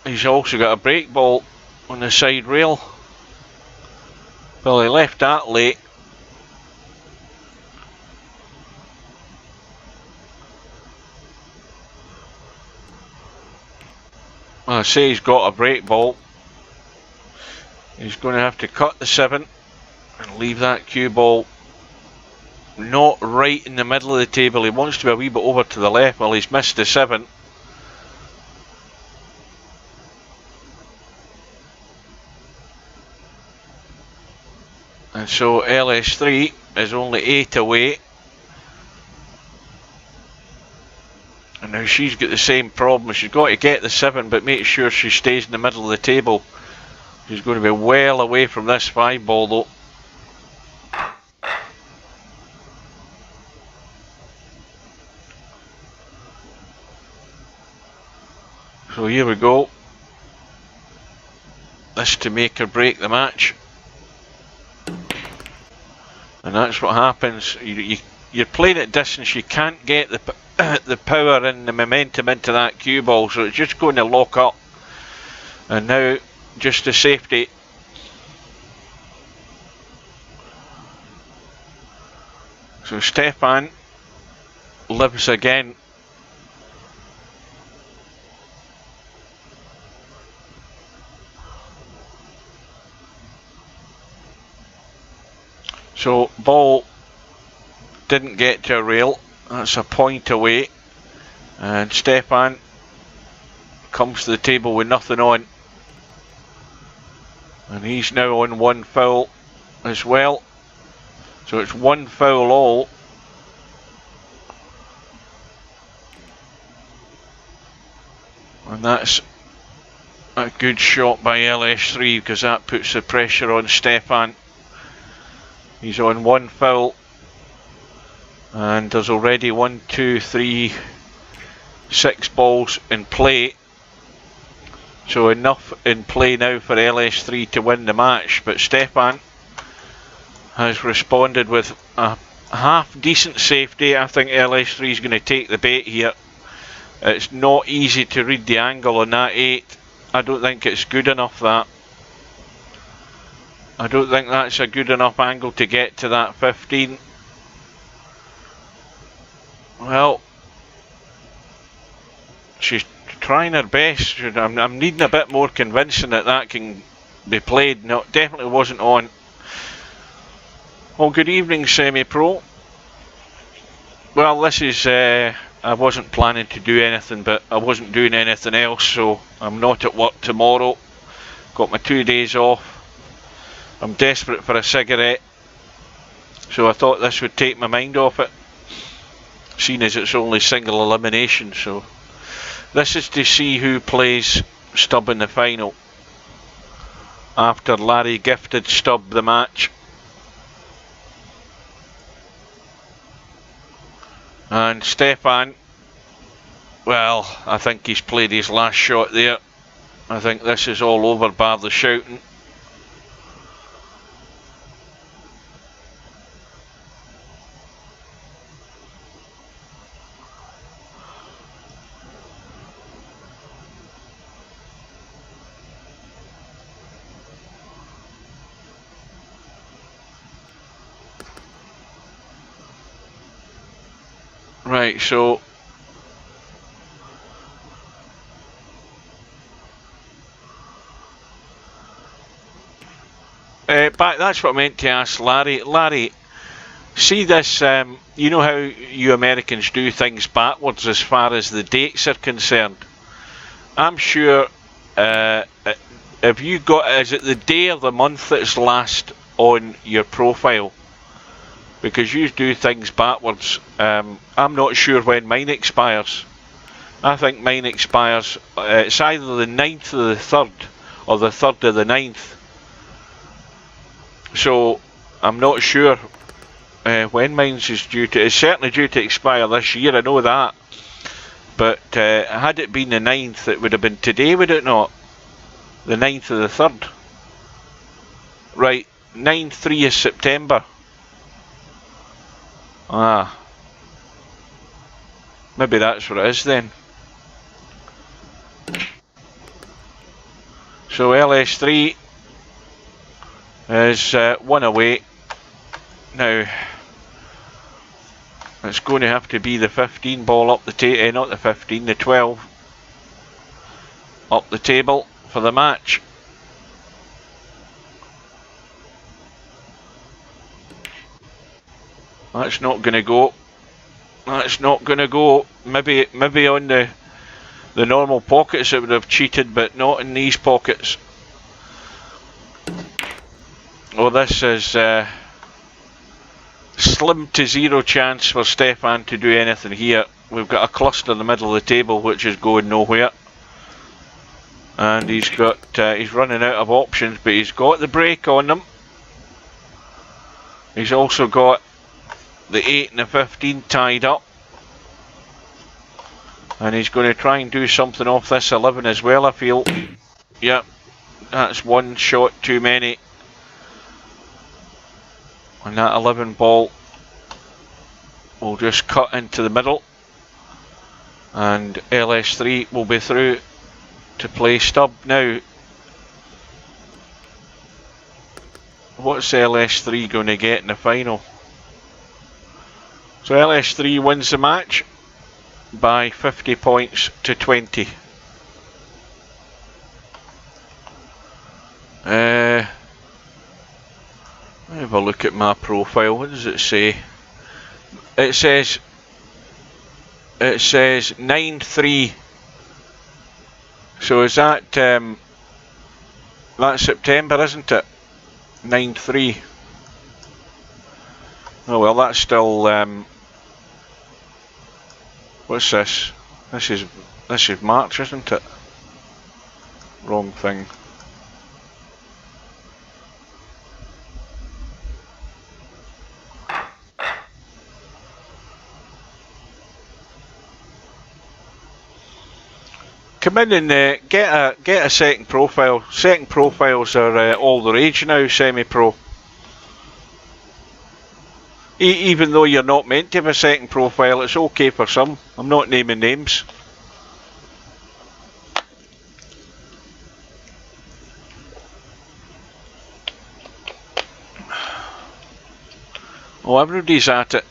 S1: He's also got a break ball on the side rail. Well, he left that late. I say he's got a break ball. He's going to have to cut the 7 and leave that cue ball not right in the middle of the table. He wants to be a wee bit over to the left. Well, he's missed the 7. And so LS3 is only 8 away. And now she's got the same problem. She's got to get the 7, but make sure she stays in the middle of the table. She's going to be well away from this 5 ball though. So here we go. This to make or break the match. And that's what happens. You're playing at distance, you can't get the power and the momentum into that cue ball, so it's just going to lock up. And now, just a safety. So Stefan lives again. So ball didn't get to a rail. That's a point away. And Stefan comes to the table with nothing on. And he's now on 1 foul as well. So it's 1 foul all. And that's a good shot by LS3, because that puts the pressure on Stefan. He's on 1 foul. And there's already 1, 2, 3, 6 balls in play. So enough in play now for LS3 to win the match. But Stefan has responded with a half decent safety. I think LS3 is going to take the bait here. It's not easy to read the angle on that 8. I don't think it's good enough, that. I don't think that's a good enough angle to get to that 15. Well, she's trying her best. I'm needing a bit more convincing that can be played. No, it definitely wasn't on. Well, good evening, Semi-Pro. Well, this is, I wasn't planning to do anything, but I wasn't doing anything else, so I'm not at work tomorrow. Got my 2 days off. I'm desperate for a cigarette, so I thought this would take my mind off it, seeing as it's only single elimination. So this is to see who plays Stubb in the final, after Larry gifted Stubb the match. And Stefan, well, I think he's played his last shot there. I think this is all over, bar the shouting. Right, so back. That's what I meant to ask Larry. Larry, See this, you know how you Americans do things backwards as far as the dates are concerned? I'm sure, if you got, is it the day of the month that's last on your profile? Because you do things backwards. I'm not sure when mine expires. I think mine expires, it's either the 9th of the 3rd or the 3rd of the 9th. So, I'm not sure when mine's is due to, it's certainly due to expire this year, I know that. But had it been the 9th, it would have been today, would it not? The 9th of the 3rd. Right, 9/3 is September. Ah. Maybe that's what it is then. So LS3 is 1 away. Now, it's going to have to be the 15 ball up the table, not the 15, the 12 up the table for the match. That's not going to go. That's not going to go. Maybe on the normal pockets it would have cheated, but not in these pockets. Oh, this is slim to zero chance for Stefan to do anything here. We've got a cluster in the middle of the table which is going nowhere. And he's got, he's running out of options, but he's got the break on them. He's also got the 8 and the 15 tied up. And he's going to try and do something off this 11 as well, I feel. Yep, that's one shot too many. And that 11 ball will just cut into the middle. And LS3 will be through to play stub. Now, what's LS3 going to get in the final? So LS3 wins the match by 50 points to 20. Let me have a look at my profile. What does it say? It says 9/3. So is that that's September, isn't it? 9/3. Oh well, that's still what's this? This is March, isn't it? Wrong thing. Come in and get a second profile. Second profiles are all the rage now, semi-pro. Even though you're not meant to have a second profile, it's okay for some. I'm not naming names. Oh, everybody's at it.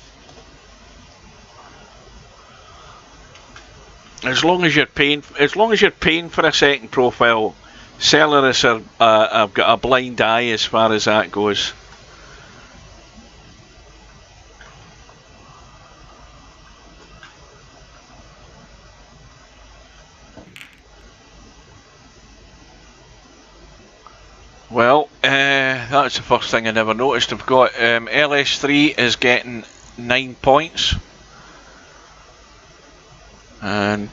S1: As long as you're paying for a second profile, sellers have got a blind eye as far as that goes. Well, that's the first thing I never noticed. I've got LS3 is getting 9 points. And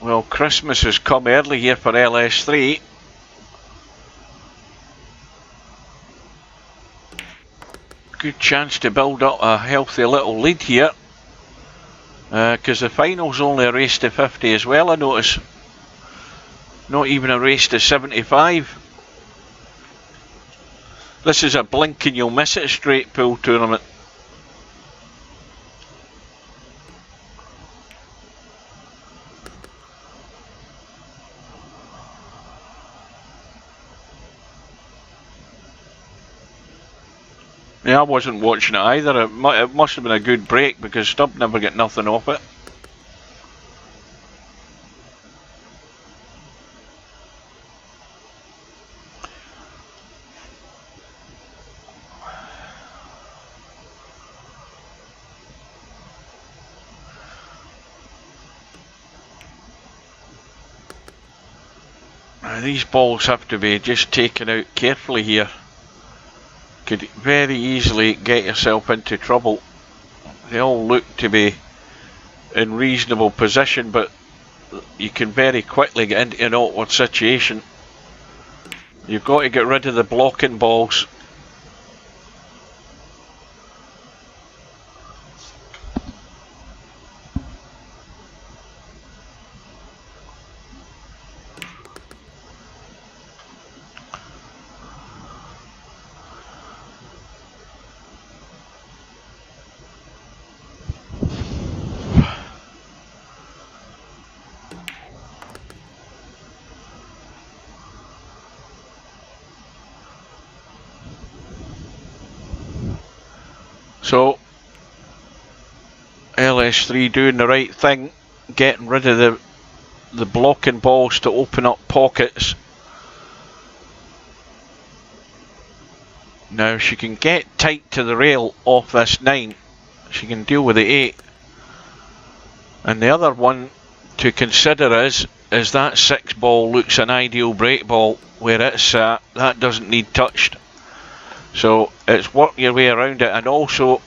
S1: well, Christmas has come early here for LS3. Good chance to build up a healthy little lead here. Because the final's only a race to 50 as well, I notice. Not even a race to 75. This is a blink and you'll miss it straight pool tournament. Yeah, I wasn't watching it either. It must have been a good break because Stubb never get nothing off it. These balls have to be just taken out carefully here. Could very easily get yourself into trouble. They all look to be in reasonable position, but you can very quickly get into an awkward situation. You've got to get rid of the blocking balls. So LS3 doing the right thing, getting rid of the blocking balls to open up pockets. Now she can get tight to the rail off this 9. She can deal with the 8. And the other one to consider is that 6 ball looks an ideal break ball where it's at. That doesn't need touched. So it's work your way around it, and also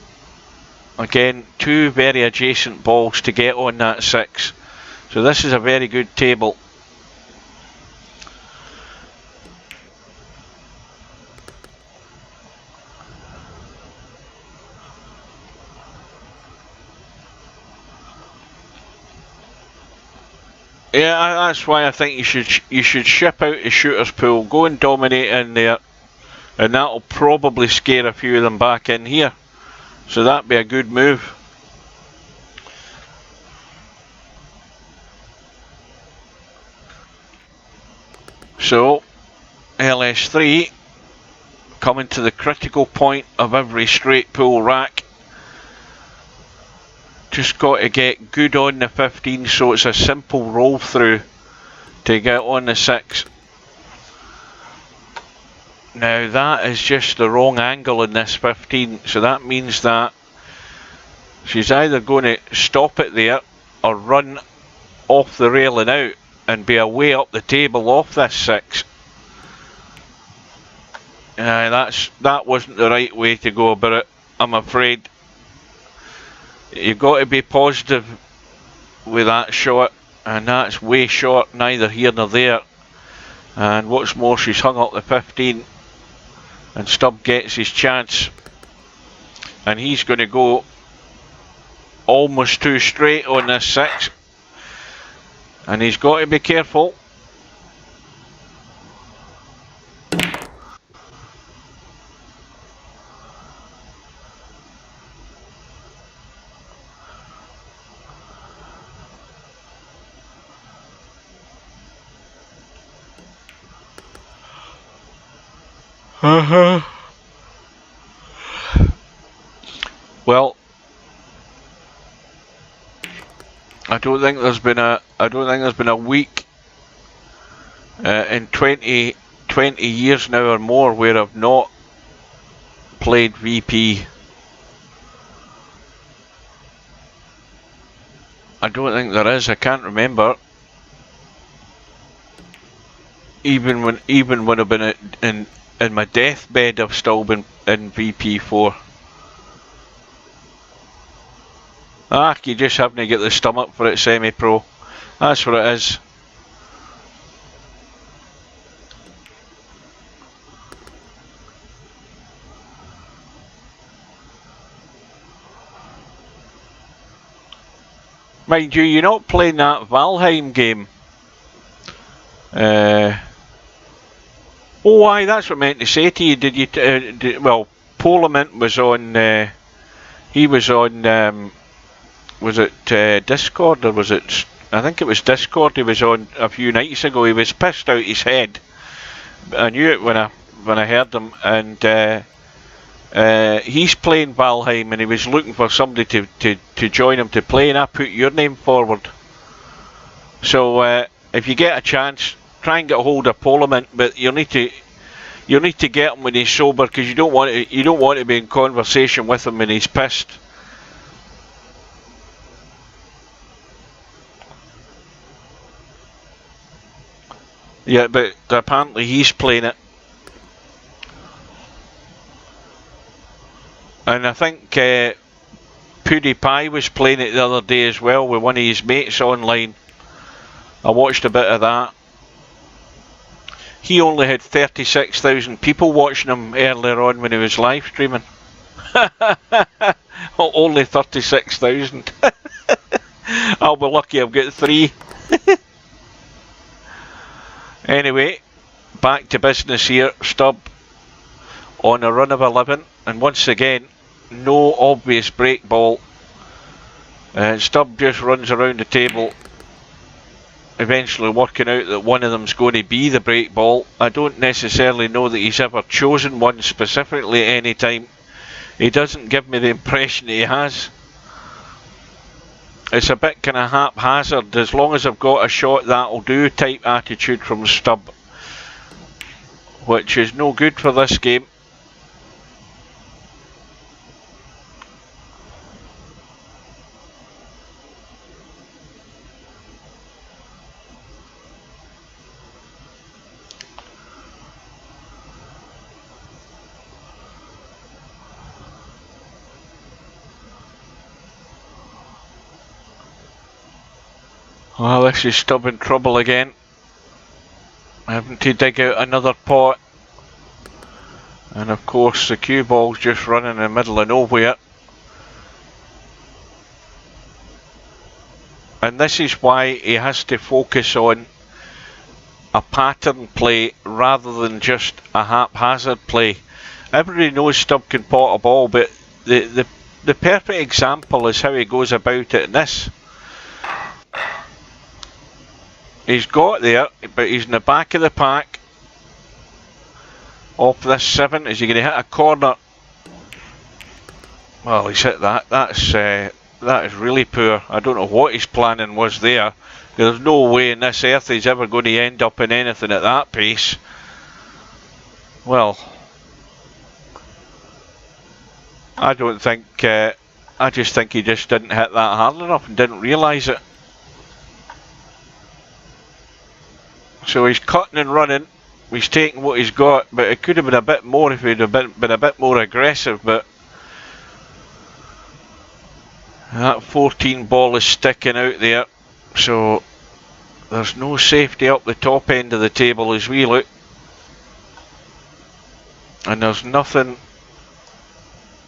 S1: again 2 very adjacent balls to get on that 6. So this is a very good table. Yeah, that's why I think you should ship out the shooter's pool, go and dominate in there, and that'll probably scare a few of them back in here. So that'd be a good move. So LS3 coming to the critical point of every straight pool rack. Just got to get good on the 15, so it's a simple roll through to get on the 6. Now that is just the wrong angle in this 15, so that means that she's either going to stop it there or run off the rail and out and be away up the table off this 6. That wasn't the right way to go about it, I'm afraid. You've got to be positive with that shot, and that's way short, neither here nor there. And what's more, she's hung up the 15, and Stubb gets his chance, and he's going to go almost 2 straight on this 6, and he's got to be careful. Well, I don't think there's been a week in 20 years now or more where I've not played VP. I don't think there is. I can't remember. Even when I've been in my deathbed, I've still been in VP4. You just happen to get the stomach for it, semi-pro. That's what it is. Mind you, you're not playing that Valheim game. Oh, aye, that's what I meant to say to you. Did you? Well, Polament was on. He was on. Was it Discord or was it? I think it was Discord. He was on a few nights ago. He was pissed out his head. I knew it when I heard him, and he's playing Valheim, and he was looking for somebody to join him to play, and I put your name forward. So if you get a chance, try and get a hold of Polament, but you'll need to get him when he's sober, because you don't want to be in conversation with him when he's pissed. Yeah, but apparently he's playing it. And I think PewDiePie was playing it the other day as well with one of his mates online. I watched a bit of that. He only had 36,000 people watching him earlier on when he was live streaming. Only 36,000. I'll be lucky I've got 3. Anyway, back to business here. Stubb on a run of 11, and once again, no obvious break ball. Stubb just runs around the table, eventually working out that one of them's going to be the break ball. I don't necessarily know that he's ever chosen one specifically at any time. He doesn't give me the impression he has. It's a bit kind of haphazard, as long as I've got a shot that'll do type attitude from Stubb, which is no good for this game. Well, this is Stubb in trouble again. Having to dig out another pot. And of course the cue ball's just running in the middle of nowhere. And this is why he has to focus on a pattern play rather than just a haphazard play. Everybody knows Stubb can pot a ball, but the perfect example is how he goes about it in this. He's got there, but he's in the back of the pack. Off this 7, is he going to hit a corner? Well, he's hit that. That is really poor. I don't know what his planning was there. There's no way in this earth he's ever going to end up in anything at that pace. Well, I don't think. I just think he just didn't hit that hard enough and didn't realise it. So he's cutting and running, he's taking what he's got, but it could have been a bit more if he'd have been a bit more aggressive, but that 14 ball is sticking out there, so there's no safety up the top end of the table as we look, and there's nothing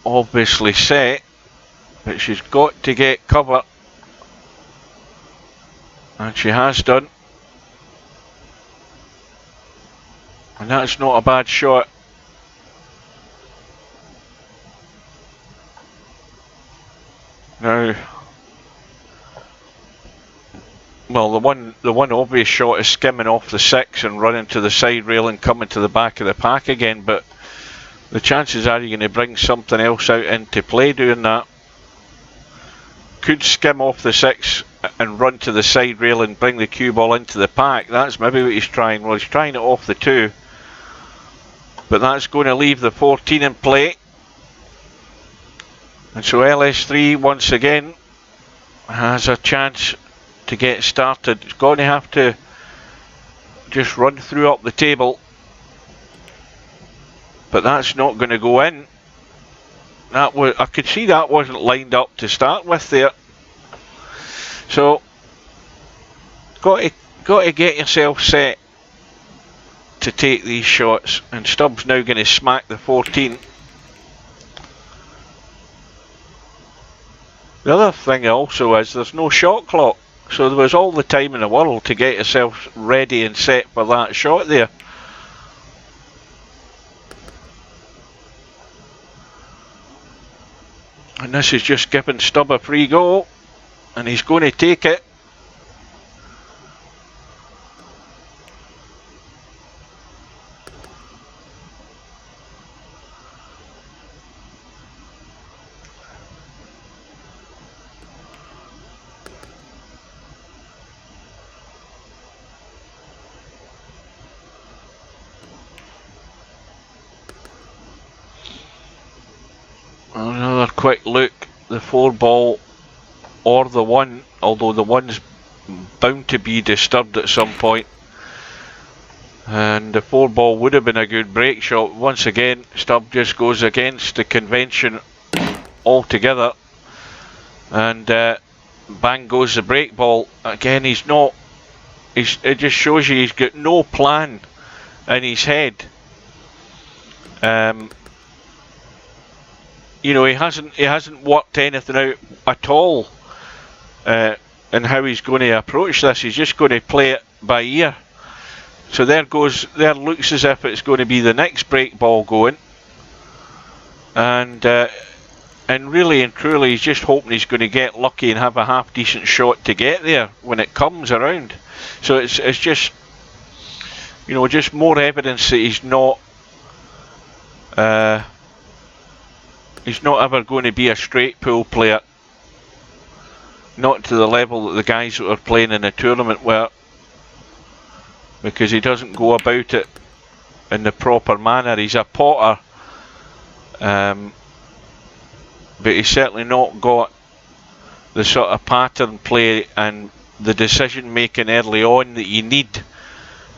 S1: obviously set, but she's got to get cover, and she has done. And that's not a bad shot. Now, well, the one obvious shot is skimming off the 6 and running to the side rail and coming to the back of the pack again, but the chances are you're going to bring something else out into play doing that. Could skim off the 6 and run to the side rail and bring the cue ball into the pack. That's maybe what he's trying. Well, he's trying it off the 2. But that's going to leave the 14 in play. And so LS3 once again has a chance to get started. It's going to have to just run through up the table. But that's not going to go in. That was, I could see that wasn't lined up to start with there. So got to get yourself set to take these shots, and Stubb's now going to smack the 14. The other thing also is there's no shot clock, so there was all the time in the world to get yourself ready and set for that shot there. And this is just giving Stubb a free go, and he's going to take it. Another quick look, the 4 ball or the 1, although the 1's bound to be disturbed at some point. And the 4-ball would have been a good break shot. Once again, Stubb just goes against the convention altogether. And bang goes the break ball. Again, it just shows you he's got no plan in his head. You know, he hasn't worked anything out at all in how he's going to approach this. He's just going to play it by ear. So there looks as if it's going to be the next break ball going, and really and truly he's just hoping he's going to get lucky and have a half decent shot to get there when it comes around. So it's just, you know, just more evidence that he's not ever going to be a straight pool player, not to the level that the guys that are playing in the tournament were. Because he doesn't go about it in the proper manner. He's a potter, but he's certainly not got the sort of pattern play and the decision making early on that you need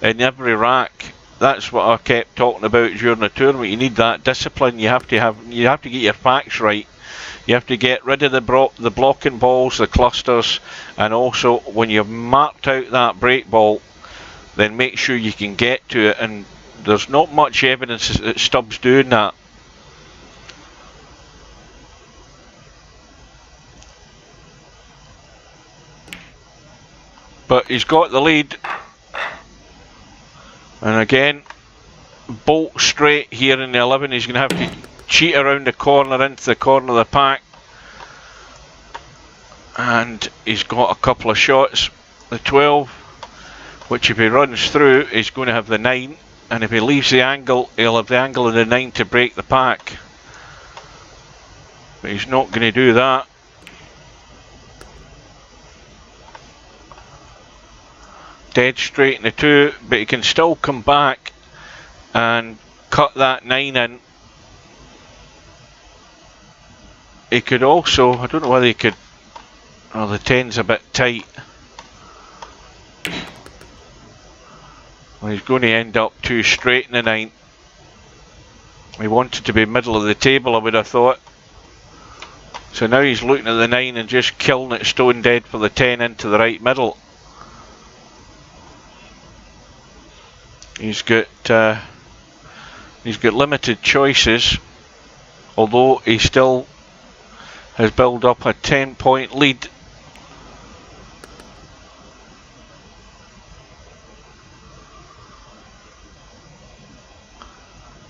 S1: in every rack. That's what I kept talking about during the tournament. You need that discipline. You have to get your facts right. You have to get rid of the blocking balls, the clusters, and also when you've marked out that break ball, then make sure you can get to it, and there's not much evidence that Stubbs doing that. But he's got the lead, and again, bolt straight here in the 11. He's going to have to cheat around the corner into the corner of the pack, and he's got a couple of shots. The 12. Which if he runs through, he's going to have the 9, and if he leaves the angle, he'll have the angle of the 9 to break the pack. But he's not going to do that. Dead straight in the 2, but he can still come back and cut that 9 in. He could also, I don't know whether he could, oh, the 10's a bit tight. Well, he's going to end up 2 straight in the 9. He wanted to be middle of the table, I would have thought. So now he's looking at the 9 and just killing it stone dead for the 10 into the right middle. He's got limited choices, although he still has built up a 10-point lead.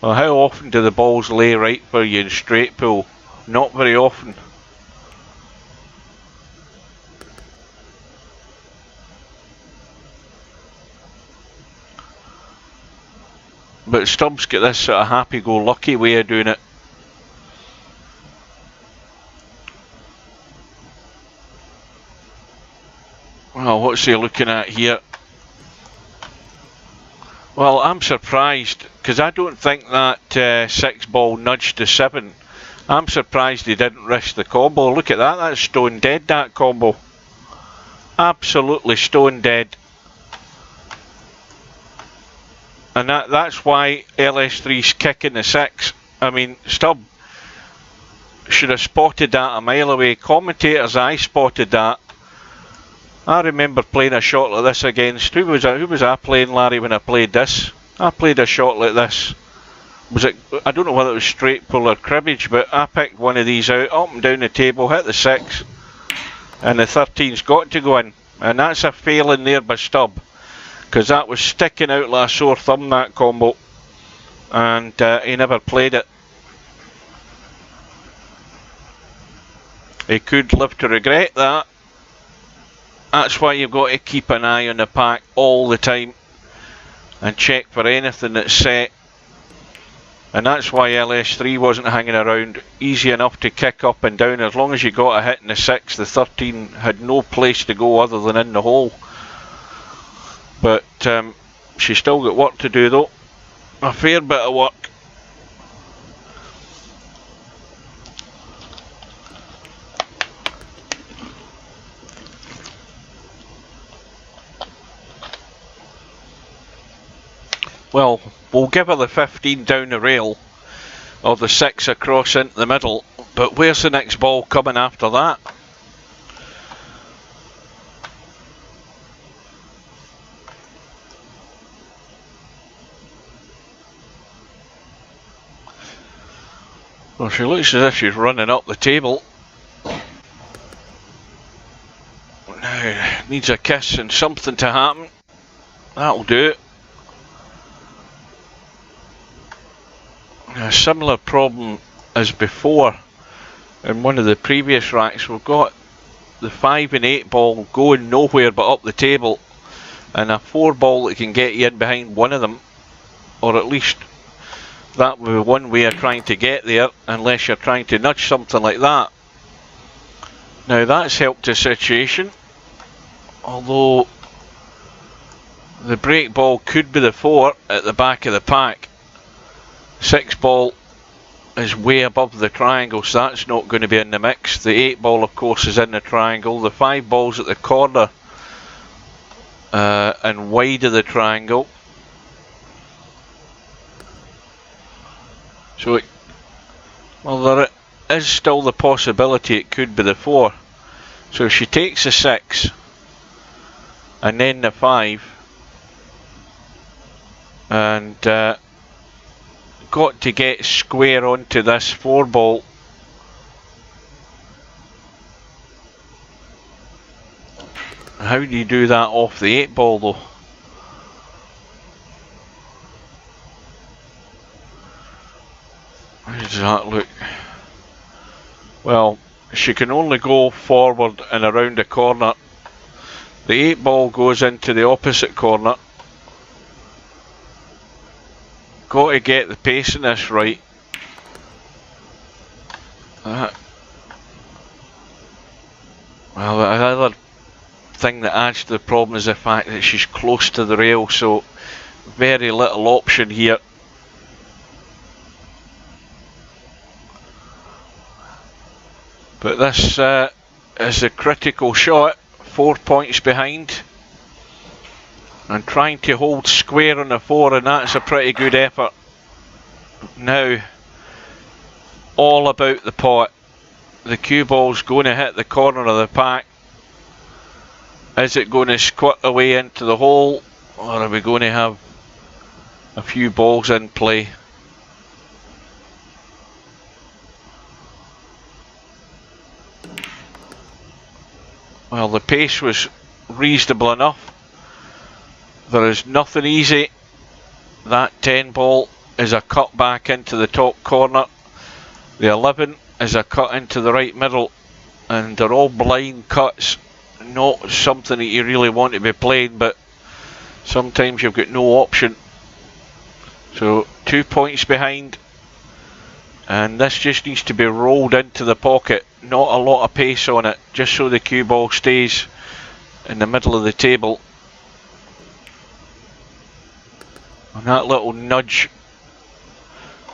S1: Well, how often do the balls lay right for you in straight pool? Not very often. But Stubbs got this sort of happy-go-lucky way of doing it. Well, what's he looking at here? Well, I'm surprised, because I don't think that 6 ball nudged to 7. I'm surprised he didn't risk the combo. Look at that, that's stone dead, that combo. Absolutely stone dead. And that's why LS3's kicking the 6. I mean, Stubb should have spotted that a mile away. Commentators, I spotted that. I remember playing a shot like this against, who was I playing, Larry, when I played this? I played a shot like this. Was it, I don't know whether it was straight pull or cribbage, but I picked one of these out, up and down the table, hit the 6, and the 13's got to go in. And that's a failing there by Stubb, because that was sticking out like a sore thumb, that combo, and he never played it. He could live to regret that. That's why you've got to keep an eye on the pack all the time and check for anything that's set. And that's why LS3 wasn't hanging around. Easy enough to kick up and down. As long as you got a hit in the 6, the 13 had no place to go other than in the hole. But she's still got work to do though. A fair bit of work. Well, we'll give her the 15 down the rail, or the 6 across into the middle, but where's the next ball coming after that? Well, she looks as if she's running up the table. Now, needs a kiss and something to happen. That'll do it. A similar problem as before in one of the previous racks. We've got the 5 and 8 ball going nowhere but up the table, and a 4 ball that can get you in behind one of them, or at least that would be one way of trying to get there, unless you're trying to nudge something like that. Now that's helped the situation, although the break ball could be the 4 at the back of the pack. 6 ball is way above the triangle, so that's not going to be in the mix. The 8 ball of course is in the triangle. The 5 ball's at the corner and wide of the triangle. So well, there is still the possibility it could be the 4. So if she takes the 6 and then the 5 and got to get square onto this 4 ball, how do you do that off the 8 ball though? How does that look? Well, she can only go forward and around the corner. The 8 ball goes into the opposite corner. Got to get the pace in this right. Well, the other thing that adds to the problem is the fact that she's close to the rail, so very little option here. But this is a critical shot, 4 points behind, and trying to hold square on the 4, and that's a pretty good effort. Now, all about the pot. The cue ball's going to hit the corner of the pack. Is it going to squirt away into the hole, or are we going to have a few balls in play? Well, the pace was reasonable enough. There is nothing easy. That 10 ball is a cut back into the top corner. The 11 is a cut into the right middle, and they're all blind cuts. Not something that you really want to be playing, but sometimes you've got no option. So 2 points behind, and this just needs to be rolled into the pocket. Not a lot of pace on it, just so the cue ball stays in the middle of the table. And that little nudge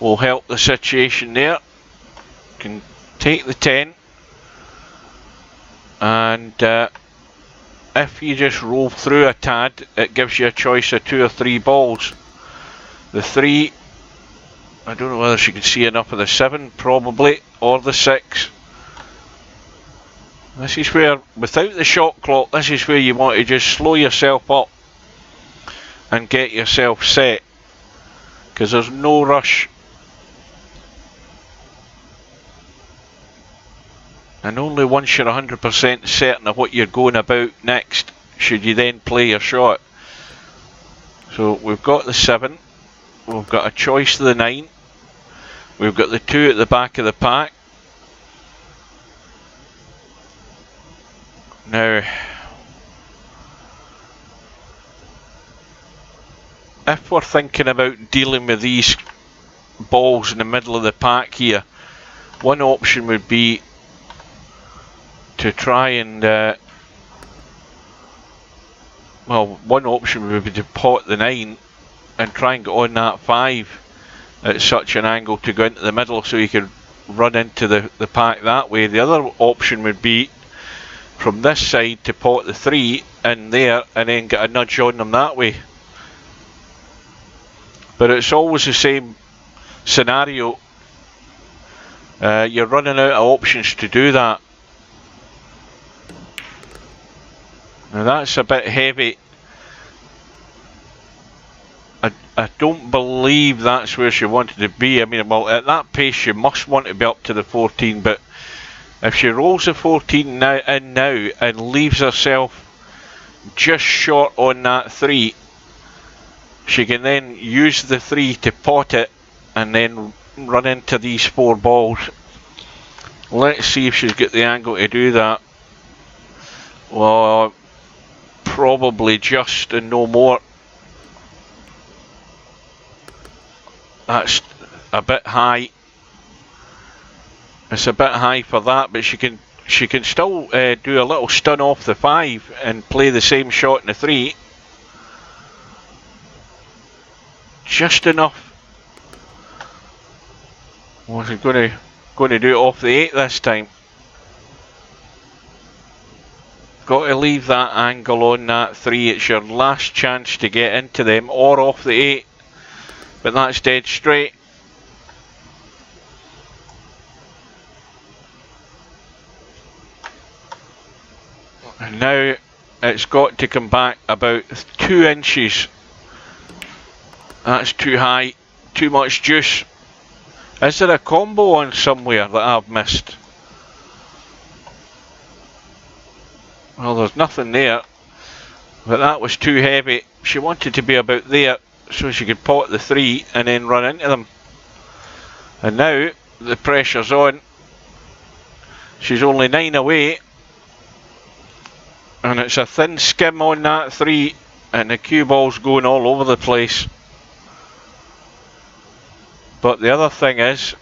S1: will help the situation there. Can take the 10, and if you just roll through a tad, it gives you a choice of 2 or 3 balls. The 3, I don't know whether she can see enough of the 7, probably, or the 6. This is where, without the shot clock, this is where you want to just slow yourself up and get yourself set, because there's no rush. And only once you're 100% certain of what you're going about next should you then play your shot. So we've got the 7, we've got a choice of the 9, we've got the 2 at the back of the pack. Now, if we're thinking about dealing with these balls in the middle of the pack here, one option would be to try and well, one option would be to pot the 9 and try and get on that 5 at such an angle to go into the middle so you can run into the pack that way. The other option would be from this side to pot the 3 in there and then get a nudge on them that way. but it's always the same scenario. You're running out of options to do that. Now that's a bit heavy. I don't believe that's where she wanted to be. I mean, well, at that pace she must want to be up to the 14, but if she rolls the 14 now and leaves herself just short on that 3, she can then use the 3 to pot it and then run into these 4 balls. Let's see if she's got the angle to do that. Well, probably just and no more. That's a bit high. It's a bit high for that, but she can still do a little stun off the 5 and play the same shot in the 3. Just enough. Well, she's going to do it off the 8 this time. Got to leave that angle on that 3. It's your last chance to get into them, or off the 8. But that's dead straight. And now it's got to come back about 2 inches. That's too high. Too much juice. Is there a combo on somewhere that I've missed? Well, there's nothing there. But that was too heavy. She wanted to be about there, so she could pot the 3 and then run into them. And now the pressure's on. She's only 9 away, and it's a thin skim on that 3, and the cue ball's going all over the place. But the other thing is,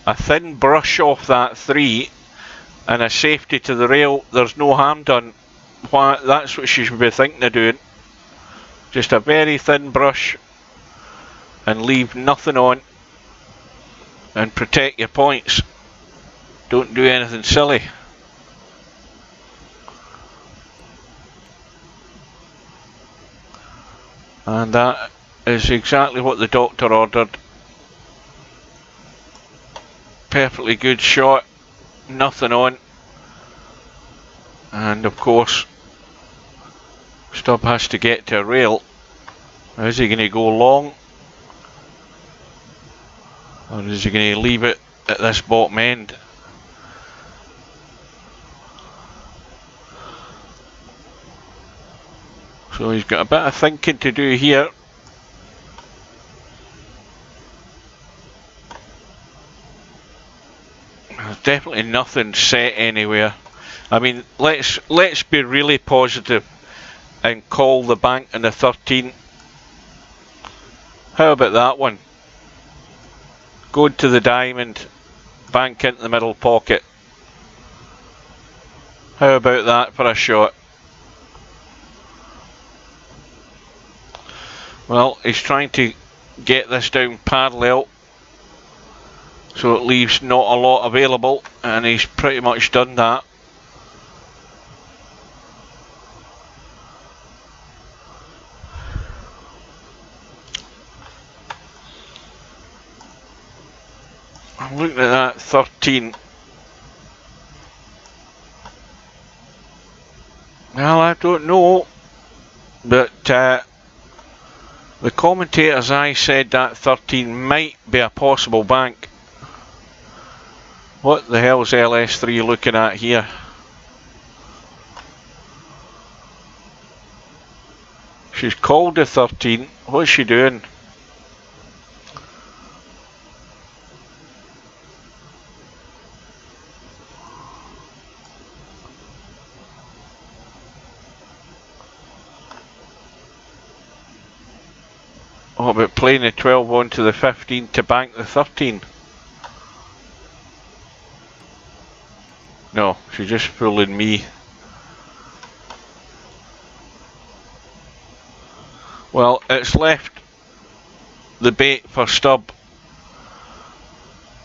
S1: a thin brush off that 3 and a safety to the rail, there's no harm done. That's what she should be thinking of doing. Just a very thin brush and leave nothing on and protect your points. Don't do anything silly. And that is exactly what the doctor ordered. Perfectly good shot, nothing on. And of course, Stubb has to get to a rail. Is he going to go long? Or is he going to leave it at this bottom end? So he's got a bit of thinking to do here. There's definitely nothing set anywhere. I mean, let's be really positive and call the bank in the 13. How about that one? Go to the diamond, bank into the middle pocket. How about that for a shot? Well, he's trying to get this down parallel, so it leaves not a lot available, and he's pretty much done that. I'm looking at that 13. Well, I don't know, but the commentators, I said that 13 might be a possible bank. What the hell's LS3 looking at here? She's called the 13. What's she doing? What about playing the 12 onto the 15 to bank the 13? No, she's just fooling me. Well, it's left the bait for Stubb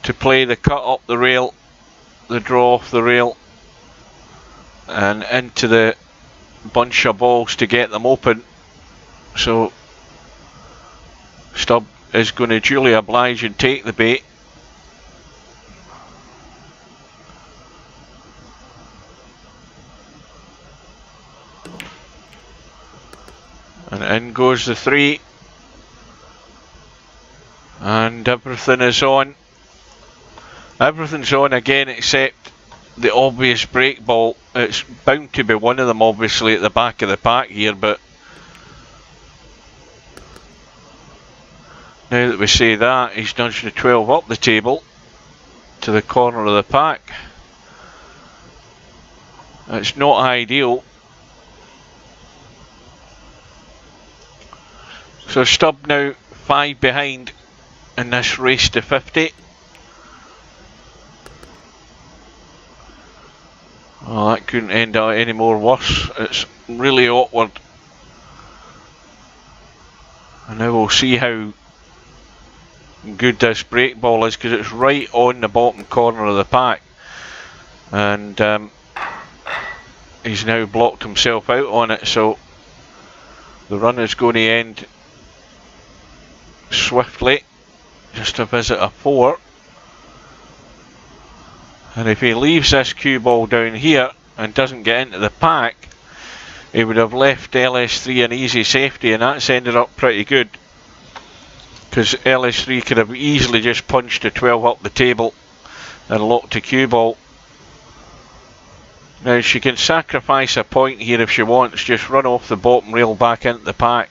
S1: to play the cut up the rail, the draw off the rail, and into the bunch of balls to get them open. So Stubb is going to duly oblige and take the bait. And in goes the 3. And everything is on. Everything's on again except the obvious break ball. It's bound to be one of them obviously at the back of the pack here, but now that we say that, he's nudged the 12 up the table to the corner of the pack. It's not ideal. So Stubb now 5 behind in this race to 50. Oh, that couldn't end out any more worse. It's really awkward. And now we'll see how good this break ball is, because it's right on the bottom corner of the pack. And he's now blocked himself out on it, so the run is going to end swiftly. Just to visit a 4. And if he leaves this cue ball down here and doesn't get into the pack, he would have left LS3 an easy safety, and that's ended up pretty good, because LS3 could have easily just punched a 12 up the table and locked a cue ball. Now she can sacrifice a point here if she wants, just run off the bottom rail back into the pack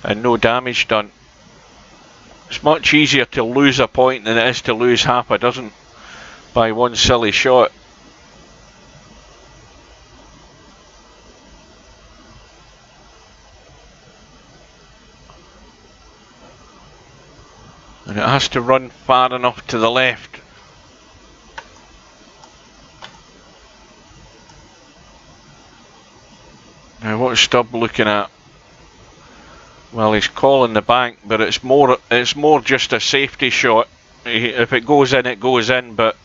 S1: and no damage done. It's much easier to lose a point than it is to lose half a dozen by one silly shot. And it has to run far enough to the left. Now what's Stubb looking at? Well, he's calling the bank, but it's more just a safety shot. If it goes in, it goes in, but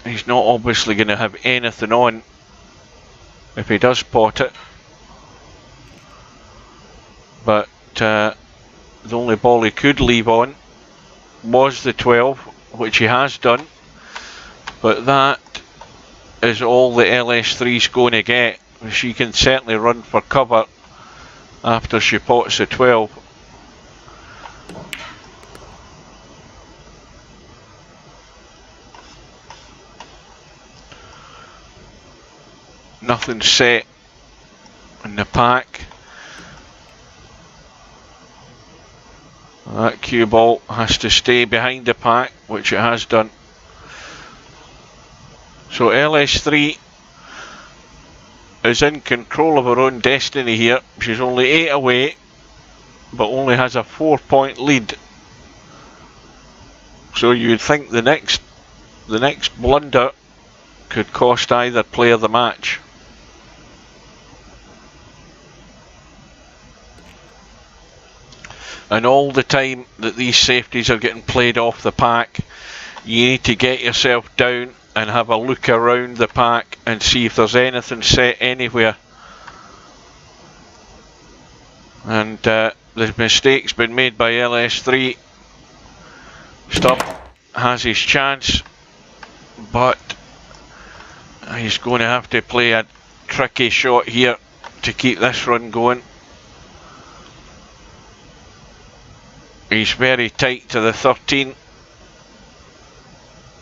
S1: he's not obviously going to have anything on if he does pot it. But the only ball he could leave on was the 12, which he has done. But that is all the LS3's going to get. She can certainly run for cover after she pots the 12. Nothing set in the pack. That cue ball has to stay behind the pack, which it has done. So LS3 is in control of her own destiny here. She's only 8 away, but only has a 4-point lead. So you'd think the next blunder could cost either player the match. And all the time that these safeties are getting played off the pack, you need to get yourself down and have a look around the pack and see if there's anything set anywhere. And the mistake's been made by LS3. Stubb has his chance, but he's going to have to play a tricky shot here to keep this run going. He's very tight to the 13.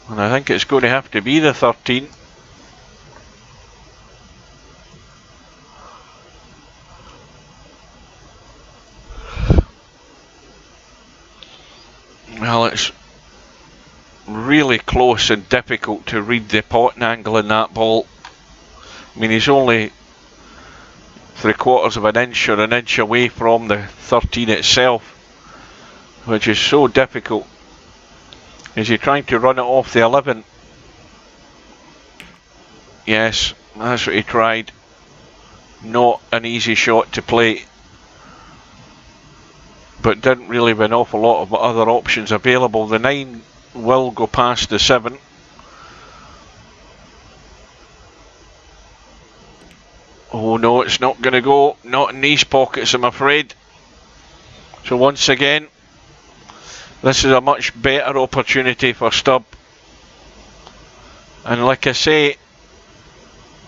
S1: And I think it's going to have to be the 13. Well, it's really close and difficult to read the potting angle in that ball. I mean, he's only 3/4 of an inch or an inch away from the 13 itself, which is so difficult. Is he trying to run it off the 11? Yes, that's what he tried. Not an easy shot to play, but didn't really have an awful lot of other options available. The 9 will go past the 7. Oh no, it's not going to go. Not in these pockets, I'm afraid. So once again, this is a much better opportunity for Stubb. And like I say,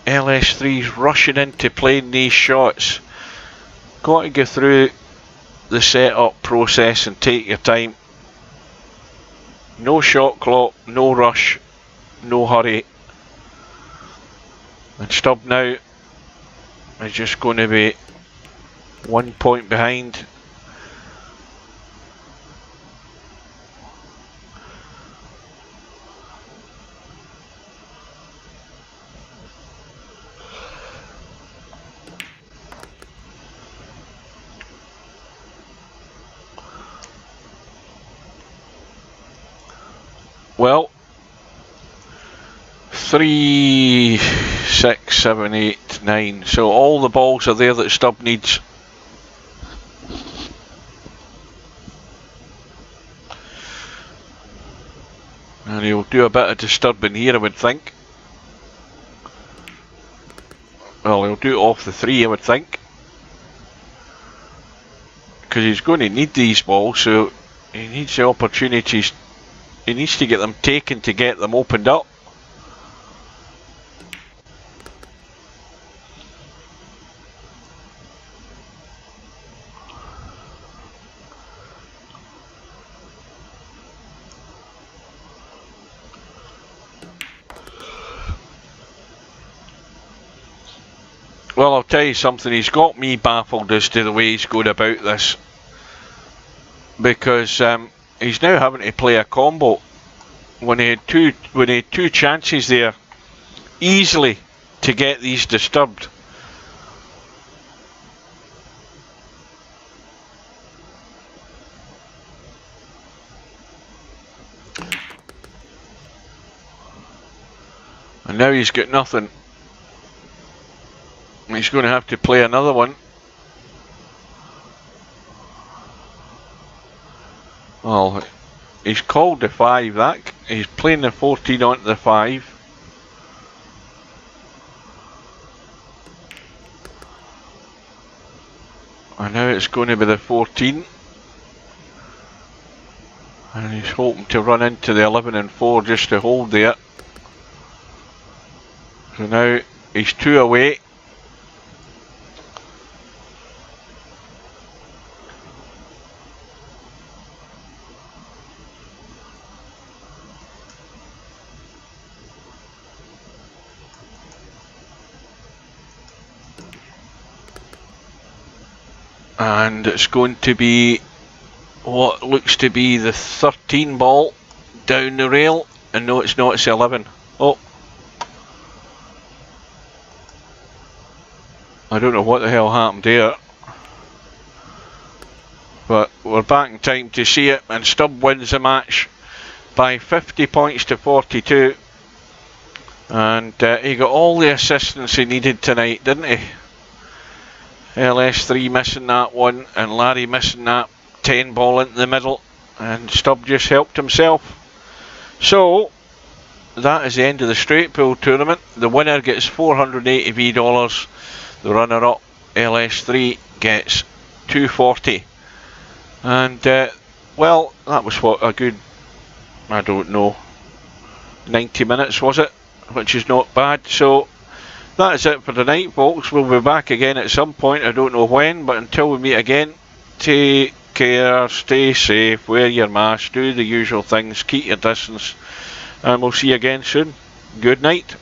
S1: LS3's rushing into playing these shots. Got to go through the setup process and take your time. No shot clock, no rush, no hurry. And Stubb now is just going to be 1 point behind. Well, 3, 6, 7, 8, 9. So all the balls are there that Stubb needs. And he'll do a bit of disturbing here, I would think. Well, he'll do it off the 3, I would think. Because he's going to need these balls, so he needs the opportunities. He needs to get them taken to get them opened up. Well, I'll tell you something, he's got me baffled as to the way he's going about this. Because he's now having to play a combo when he had two chances there easily to get these disturbed. And now he's got nothing. He's going to have to play another one. Well, he's called the 5, he's playing the 14 onto the 5. And now it's going to be the 14. And he's hoping to run into the 11 and 4 just to hold there. So now he's 2 away. And it's going to be what looks to be the 13 ball down the rail. And no, it's not, it's 11. Oh. I don't know what the hell happened there. But we're back in time to see it. And Stubb wins the match by 50 points to 42. And he got all the assistance he needed tonight, didn't he? LS3 missing that one, and Larry missing that 10 ball into the middle, and Stubb just helped himself. So that is the end of the straight pool tournament. The winner gets $480. The runner up, LS3, gets $240. And well, that was what, a good, I don't know, 90 minutes was it, which is not bad. So that is it for tonight, folks. We'll be back again at some point, I don't know when, but until we meet again, take care, stay safe, wear your mask, do the usual things, keep your distance, and we'll see you again soon. Good night.